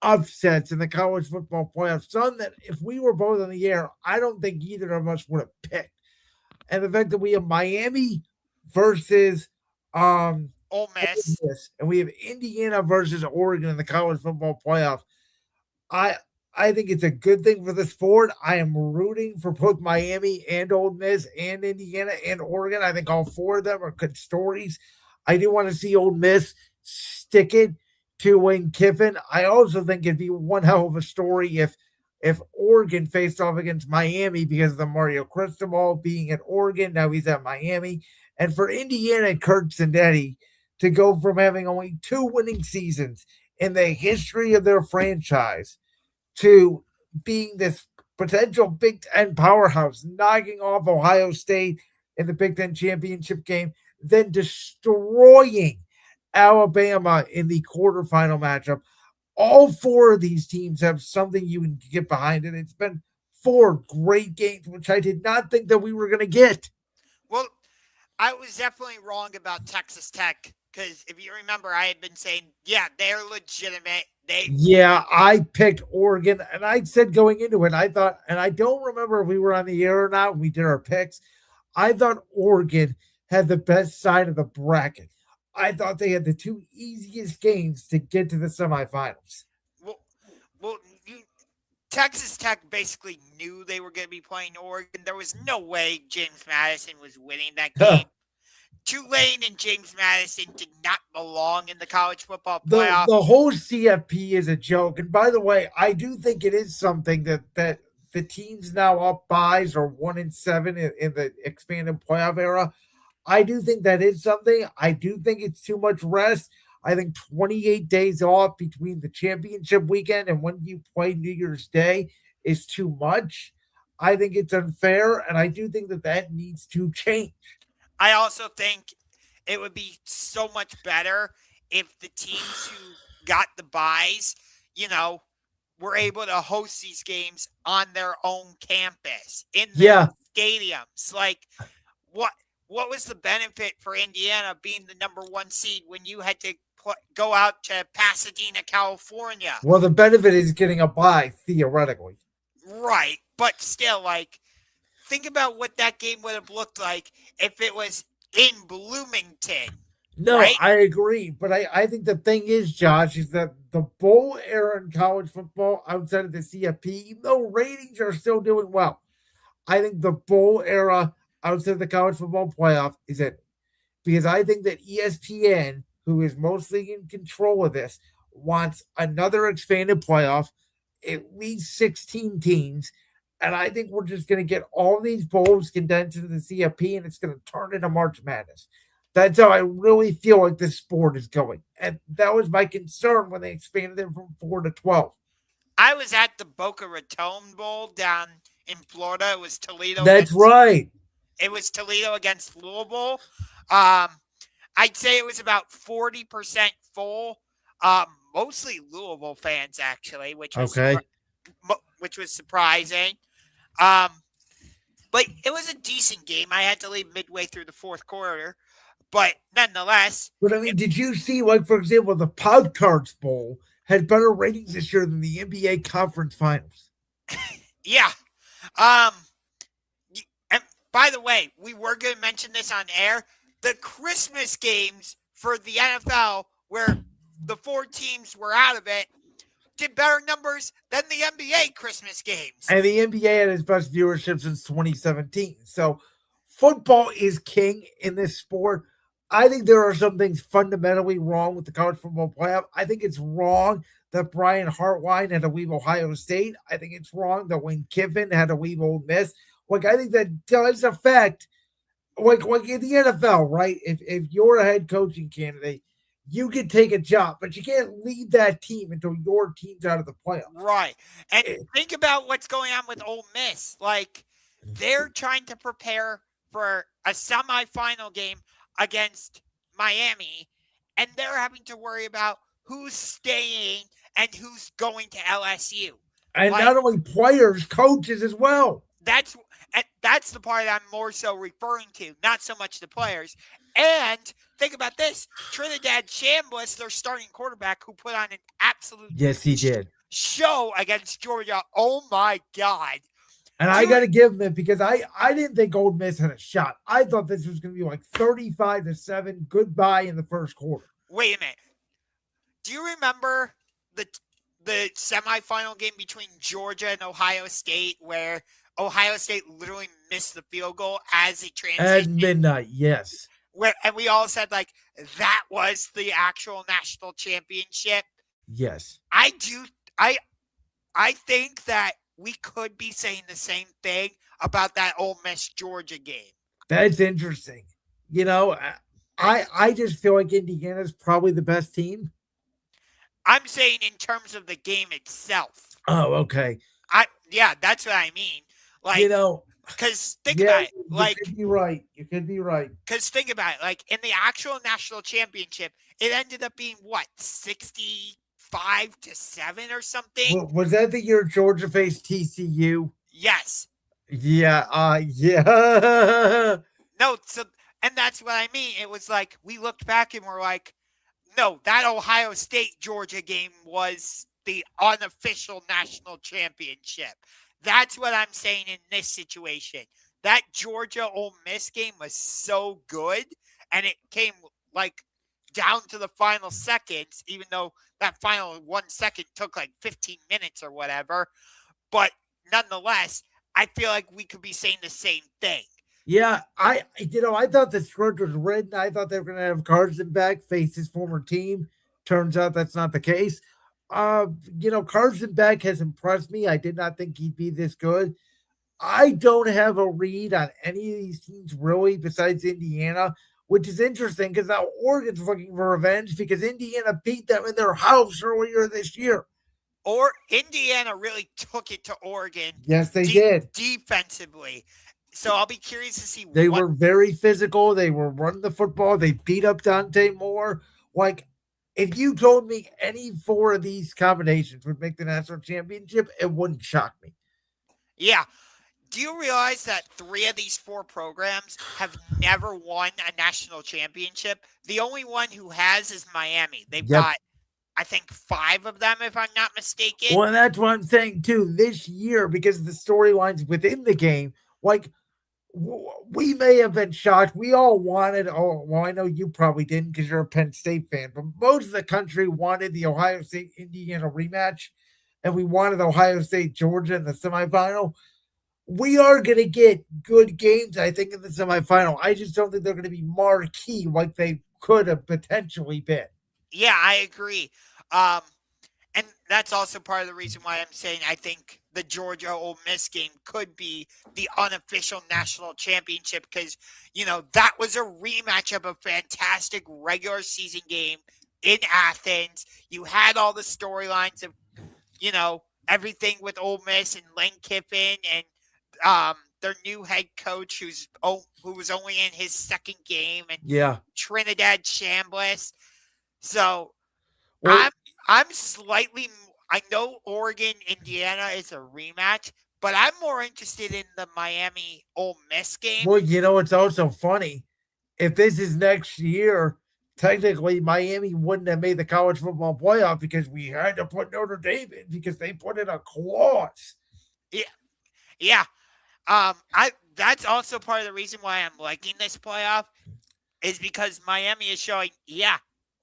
upsets in the college football playoffs. Some that if we were both on the air, I don't think either of us would have picked. And the fact that we have Miami versus Ole Miss, and we have Indiana versus Oregon in the college football playoff. I think it's a good thing for the sport. I am rooting for both Miami and Ole Miss and Indiana and Oregon. I think all four of them are good stories. I do want to see Ole Miss stick it to Wayne Kiffin. I also think it'd be one hell of a story if Oregon faced off against Miami because of the Mario Cristobal being at Oregon. Now he's at Miami. And for Indiana and Kurt Sandetti to go from having only 2 winning seasons in the history of their franchise to being this potential Big Ten powerhouse, knocking off Ohio State in the Big Ten championship game, then destroying Alabama in the quarterfinal matchup. All four of these teams have something you can get behind, and it's been 4 great games, which I did not think that we were going to get. Well, I was definitely wrong about Texas Tech because if you remember, I had been saying, yeah, they're legitimate. Yeah, I picked Oregon, and I said going into it, I thought, and I don't remember if we were on the air or not when we did our picks, I thought Oregon had the best side of the bracket. I thought they had the 2 easiest games to get to the semifinals. Well, Texas Tech basically knew they were going to be playing Oregon. There was no way James Madison was winning that game. Tulane and James Madison did not belong in the college football playoff. The whole CFP is a joke. And by the way, I do think it is something that the teams now up buys are 1-7 in the expanded playoff era. I do think that is something. I do think it's too much rest. I think 28 days off between the championship weekend and when you play New Year's Day is too much. I think it's unfair, and I do think that needs to change. I also think it would be so much better if the teams who got the buys, were able to host these games on their own campus, in their stadiums. Like, what was the benefit for Indiana being the number 1 seed when you had to go out to Pasadena, California? Well, the benefit is getting a bye, theoretically. Right, but still, think about what that game would have looked like if it was in Bloomington. No, right? I agree. But I think the thing is, Josh, is that the bowl era in college football outside of the CFP, even though ratings are still doing well, I think the bowl era outside of the college football playoff is it. Because I think that ESPN, who is mostly in control of this, wants another expanded playoff, at least 16 teams. And I think we're just going to get all these bowls condensed into the CFP, and it's going to turn into March Madness. That's how I really feel like this sport is going. And that was my concern when they expanded it from 4 to 12. I was at the Boca Raton Bowl down in Florida. It was Toledo. That's right. It was Toledo against Louisville. I'd say it was about 40% full. Mostly Louisville fans, actually, which was surprising. But it was a decent game. I had to leave midway through the 4th quarter. But nonetheless. But I mean, did you see, for example, the Podcards Bowl had better ratings this year than the NBA Conference Finals? Yeah. And by the way, we were going to mention this on air. The Christmas games for the NFL, where the 4 teams were out of it, did better numbers than the NBA Christmas games. And the NBA had its best viewership since 2017. So football is king in this sport. I think there are some things fundamentally wrong with the college football playoff. I think it's wrong that Brian Hartline had to leave Ohio State. I think it's wrong that Wayne Kiffin had to leave Ole Miss. I think that does affect, in the NFL, right? If you're a head coaching candidate, you can take a job, but you can't leave that team until your team's out of the playoffs. Right. And think about what's going on with Ole Miss. They're trying to prepare for a semifinal game against Miami, and they're having to worry about who's staying and who's going to LSU. And not only players, coaches as well. That's the part I'm more so referring to, not so much the players. And think about this. Trinidad Chambliss, their starting quarterback, who put on an absolute show against Georgia. Oh, my God. And I got to give him it because I didn't think Ole Miss had a shot. I thought this was going to be 35-7, goodbye in the first quarter. Wait a minute. Do you remember the semifinal game between Georgia and Ohio State where Ohio State literally missed the field goal as it transitioned? At midnight, yes. And we all said, that was the actual national championship? Yes. I think that we could be saying the same thing about that Ole Miss Georgia game. That's interesting. I just feel like Indiana's probably the best team. I'm saying in terms of the game itself. Oh, okay. That's what I mean. Because think about it. You could be right. You could be right. Because think about it. In the actual national championship, it ended up being 65-7 or something. Was that the year Georgia faced TCU? Yes. Yeah. No, so and that's what I mean. It was like we looked back and we're like, no, that Ohio State Georgia game was the unofficial national championship. That's what I'm saying in this situation. That Georgia Ole Miss game was so good, and it came like down to the final seconds, even though that final 1 second took like 15 minutes or whatever. But nonetheless, I feel like we could be saying the same thing. Yeah, I thought the script was written. I thought they were going to have Carson back face his former team. Turns out that's not the case. Carson Beck has impressed me. I did not think he'd be this good. I don't have a read on any of these teams really besides Indiana, which is interesting because now Oregon's looking for revenge because Indiana beat them in their house earlier this year. Or Indiana really took it to Oregon. Yes, they did. Defensively. So I'll be curious to see They were very physical. They were running the football. They beat up Dante Moore. Like, if you told me any four of these combinations would make the national championship, it wouldn't shock me. Yeah. Do you realize that 3 of these 4 programs have never won a national championship? The only one who has is Miami. They've got, I think, 5 of them, if I'm not mistaken. Well, that's what I'm saying, too. This year, because of the storylines within the game, like, we may have been shocked. We all wanted, I know you probably didn't because you're a Penn State fan, but most of the country wanted the Ohio State-Indiana rematch, and we wanted Ohio State-Georgia in the semifinal. We are going to get good games, I think, in the semifinal. I just don't think they're going to be marquee like they could have potentially been. Yeah, I agree. And that's also part of the reason why I'm saying I think the Georgia Ole Miss game could be the unofficial national championship because, that was a rematch of a fantastic regular season game in Athens. You had all the storylines of, everything with Ole Miss and Lane Kiffin and their new head coach who was only in his second game and Trinidad Chambliss. So I'm slightly – I know Oregon, Indiana is a rematch, but I'm more interested in the Miami Ole Miss game. Well, it's also funny. If this is next year, technically Miami wouldn't have made the college football playoff because we had to put Notre Dame in because they put in a clause. Yeah. That's also part of the reason why I'm liking this playoff is because Miami is showing,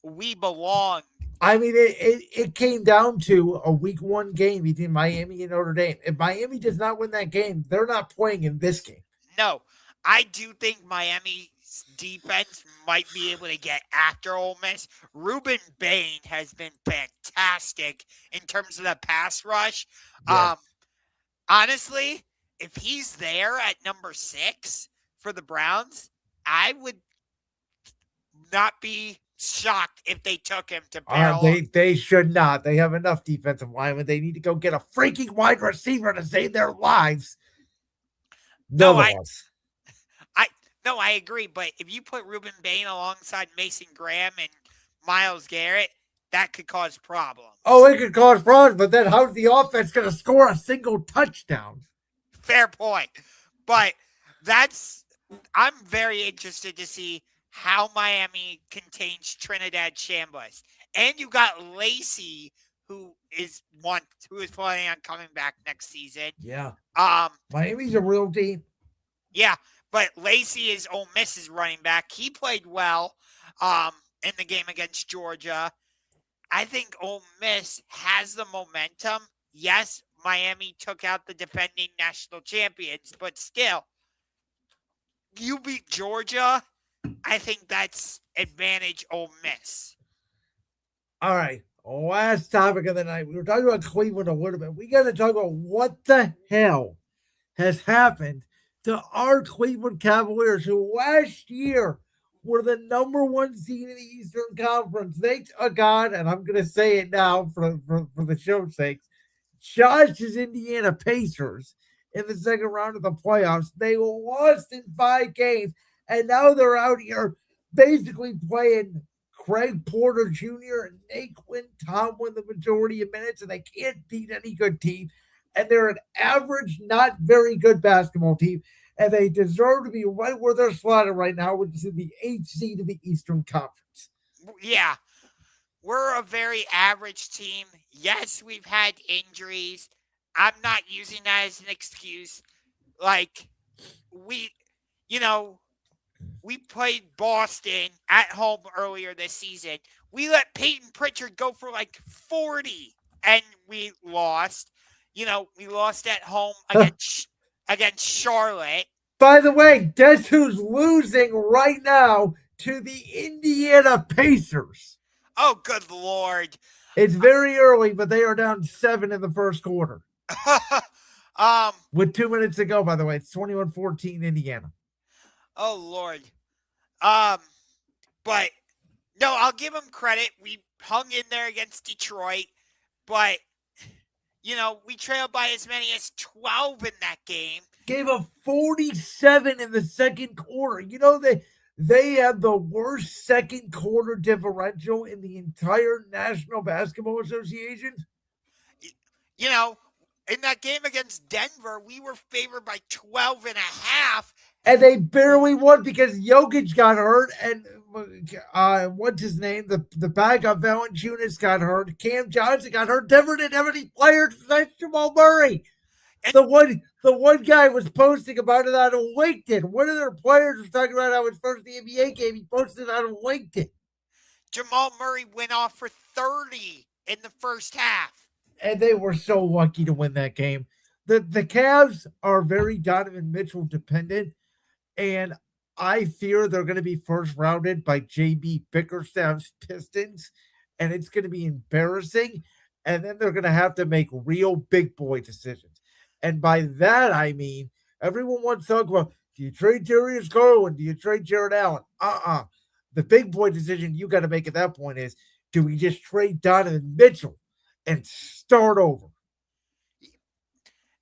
we belong. I mean, it came down to a week 1 game between Miami and Notre Dame. If Miami does not win that game, they're not playing in this game. No, I do think Miami's defense might be able to get after Ole Miss. Ruben Bain has been fantastic in terms of the pass rush. Yes. Honestly, if he's there at number 6 for the Browns, I would not be shocked if they took him to barrel. They should not. They have enough defensive linemen. They need to go get a freaking wide receiver to save their lives. I agree. But if you put Ruben Bain alongside Mason Graham and Myles Garrett, that could cause problems. Oh, it could cause problems, but then how's the offense going to score a single touchdown? Fair point. But I'm very interested to see how Miami contains Trinidad Chambliss. And you got Lacey, who is planning on coming back next season. Yeah. Miami's a real team. Yeah, but Lacey is Ole Miss's running back. He played well in the game against Georgia. I think Ole Miss has the momentum. Yes, Miami took out the defending national champions, but still, you beat Georgia. I think that's advantage Ole Miss. All right. Last topic of the night. We were talking about Cleveland a little bit. We got to talk about what the hell has happened to our Cleveland Cavaliers, who last year were the number 1 seed in the Eastern Conference. Thank God, and I'm going to say it now for the show's sake. Josh's Indiana Pacers in the second round of the playoffs. They lost in 5 games. And now they're out here basically playing Craig Porter Jr. and Naquin Tomlin the majority of minutes, and they can't beat any good team. and they're an average, not very good basketball team, and they deserve to be right where they're slotted right now, which is in the 8th seed of the Eastern Conference. Yeah. We're a very average team. Yes, we've had injuries. I'm not using that as an excuse. Like, we played Boston at home earlier this season. We let Peyton Pritchard go for like 40, and we lost. We lost at home against Charlotte. By the way, guess who's losing right now to the Indiana Pacers? Oh, good Lord. It's very early, but they are down 7 in the first quarter. With 2 minutes to go, by the way. It's 21-14 Indiana. Oh, Lord. But, no, I'll give them credit. We hung in there against Detroit, but, we trailed by as many as 12 in that game. Gave up 47 in the second quarter. They have the worst second quarter differential in the entire National Basketball Association. In that game against Denver, we were favored by 12 and a half. And they barely won because Jokic got hurt, and what's his name? The backup Valanciunas got hurt. Cam Johnson got hurt. Denver didn't have any players besides Jamal Murray. And the one guy was posting about it on LinkedIn. One of their players was talking about how his first NBA game. He posted it on LinkedIn. Jamal Murray went off for 30 in the first half. And they were so lucky to win that game. The Cavs are very Donovan Mitchell dependent, and I fear they're going to be first rounded by JB Bickerstaff's Pistons, and it's going to be embarrassing. And then they're going to have to make real big boy decisions. And by that, I mean, everyone wants to talk about, do you trade Darius Garland? Do you trade Jared Allen? The big boy decision you got to make at that point is, do we just trade Donovan Mitchell and start over?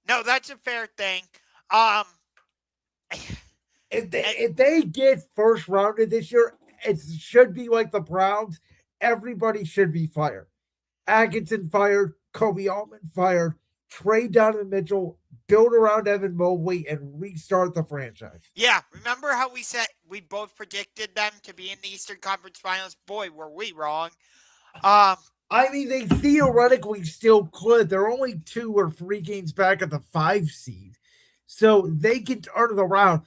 No, that's a fair thing. If they get first rounded this year, it should be like the Browns. Everybody should be fired. Atkinson fired, Kobe Altman fired, trade Donovan Mitchell, build around Evan Mobley, and restart the franchise. Yeah, remember how we said we both predicted them to be in the Eastern Conference Finals? Boy, were we wrong. I mean, they theoretically still could. They're only 2 or 3 games back at the 5 seed. So they can turn it around.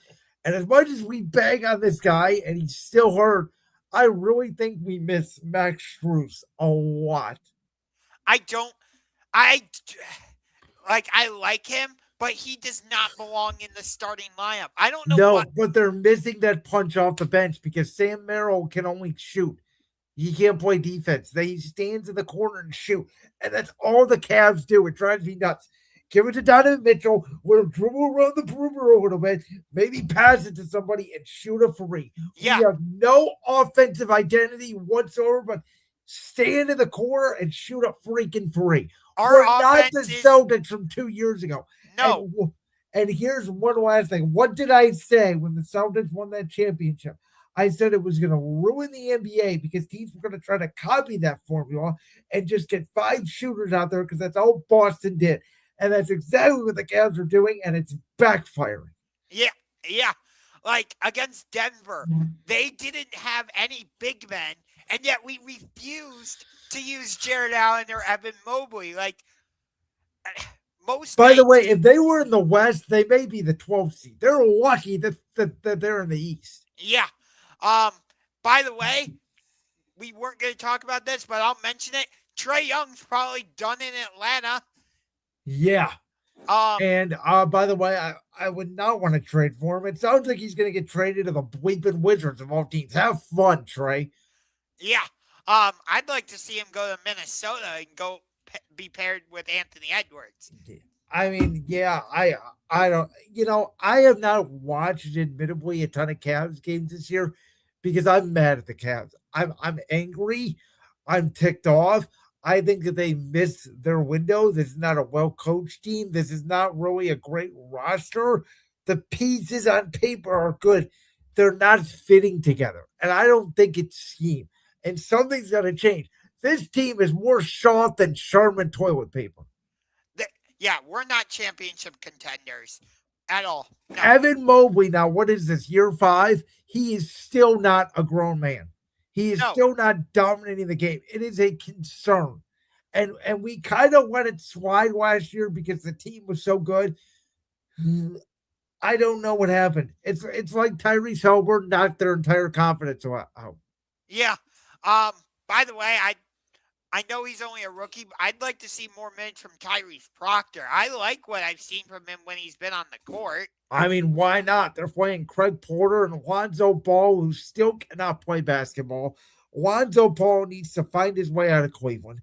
And as much as we bang on this guy and he's still hurt, I really think we miss Max Strus a lot. I like him, but he does not belong in the starting lineup. I don't know. No, but they're missing that punch off the bench because Sam Merrill can only shoot. He can't play defense. He stands in the corner and shoot. And that's all the Cavs do. It drives me nuts. Give it to Donovan Mitchell. We'll dribble around the perimeter a little bit. Maybe pass it to somebody and shoot a free. Yeah. We have no offensive identity whatsoever, but stand in the corner and shoot a freaking free. We're not the Celtics from 2 years ago. No. And here's one last thing. What did I say when the Celtics won that championship? I said it was going to ruin the NBA because teams were going to try to copy that formula and just get 5 shooters out there because that's all Boston did. And that's exactly what the Cavs are doing, and it's backfiring. Yeah. Like against Denver, they didn't have any big men, and yet we refused to use Jared Allen or Evan Mobley. Like most. By the way, if they were in the West, they may be the 12th seed. They're lucky that they're in the East. Yeah. By the way, we weren't going to talk about this, but I'll mention it. Trae Young's probably done in Atlanta. Yeah. And by the way, I would not want to trade for him. It sounds like he's going to get traded to the bleeping Wizards of all teams. Have fun, Trae. Yeah. I'd like to see him go to Minnesota and go be paired with Anthony Edwards. I mean, yeah, I don't, I have not watched admittedly a ton of Cavs games this year because I'm mad at the Cavs. I'm angry. I'm ticked off. I think that they miss their window. This is not a well-coached team. This is not really a great roster. The pieces on paper are good. They're not fitting together. And I don't think it's scheme. And something's got to change. This team is more soft than Charmin toilet paper. Yeah, we're not championship contenders at all. No. Evan Mobley, now what is this, year 5? He is still not a grown man. He is No. still not dominating the game. It is a concern. And we kind of let it slide last year because the team was so good. I don't know what happened. It's like Tyrese Halliburton knocked their entire confidence out. Yeah. By the way, I know he's only a rookie, but I'd like to see more minutes from Tyrese Proctor. I like what I've seen from him when he's been on the court. I mean, why not? They're playing Craig Porter and Lonzo Ball, who still cannot play basketball. Lonzo Ball needs to find his way out of Cleveland.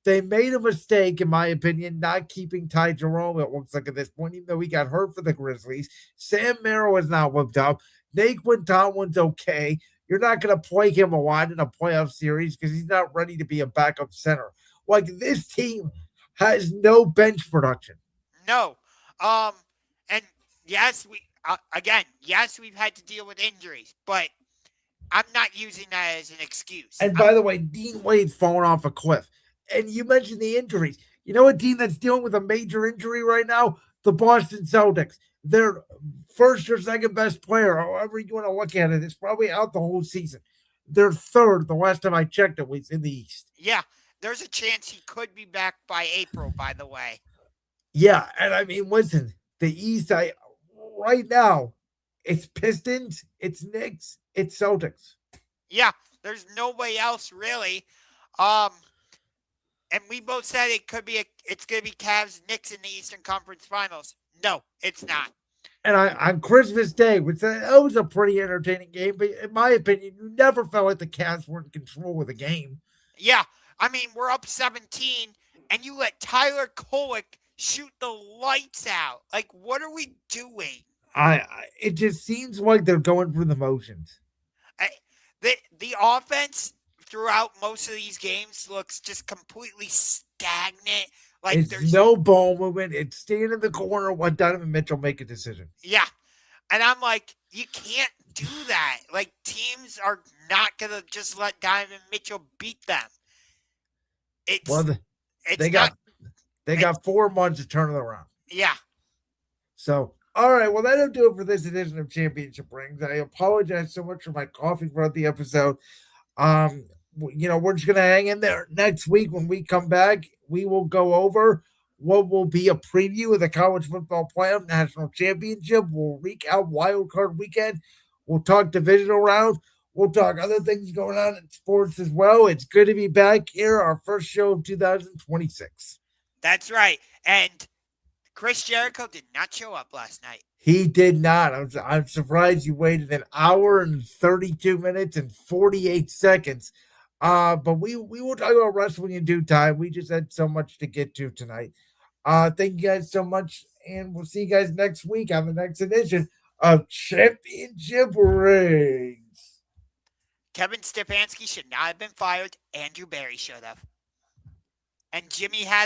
They made a mistake, in my opinion, not keeping Ty Jerome, it looks like, at this point, even though he got hurt for the Grizzlies. Sam Merrill is not whipped up. Naquin Tomlin's okay. You're not going to play him a lot in a playoff series because he's not ready to be a backup center. Like, this team has no bench production. No. And yes, we've had to deal with injuries, but I'm not using that as an excuse. And by the way, Dean Wade's falling off a cliff. And you mentioned the injuries. You know a team that's dealing with a major injury right now? The Boston Celtics. Their first or second best player, however you want to look at it, is probably out the whole season. They're third, the last time I checked, at least, in the East. Yeah, there's a chance he could be back by April, by the way. Yeah, and I mean, listen, the East, right now, it's Pistons, it's Knicks, it's Celtics. Yeah, there's nobody else really. And we both said it's going to be Cavs, Knicks in the Eastern Conference Finals. No, it's not. And on Christmas Day, which that was a pretty entertaining game, but in my opinion, you never felt like the Cavs were in control of the game. Yeah, I mean, we're up 17, and you let Tyler Kolek shoot the lights out. Like, what are we doing? It just seems like they're going through the motions. The offense throughout most of these games looks just completely stagnant. Like, there's no ball movement. It's staying in the corner while Donovan Mitchell make a decision. Yeah. And I'm like, you can't do that. Like, teams are not going to just let Donovan Mitchell beat them. They got 4 months to turn it around. Yeah. So, all right. Well, that'll do it for this edition of Championship Rings. I apologize so much for my coughing throughout the episode. We're just going to hang in there. Next week, when we come back, we will go over what will be a preview of the College Football Playoff National Championship. We'll recap Wild Card Weekend. We'll talk divisional round. We'll talk other things going on in sports as well. It's good to be back here, our first show of 2026. That's right. And Chris Jericho did not show up last night. He did not. I'm surprised you waited an hour and 32 minutes and 48 seconds. But we will talk about wrestling in due time. We just had so much to get to tonight. Thank you guys so much, and we'll see you guys next week on the next edition of Championship Rings. Kevin Stefanski should not have been fired. Andrew Barry should have. And Jimmy has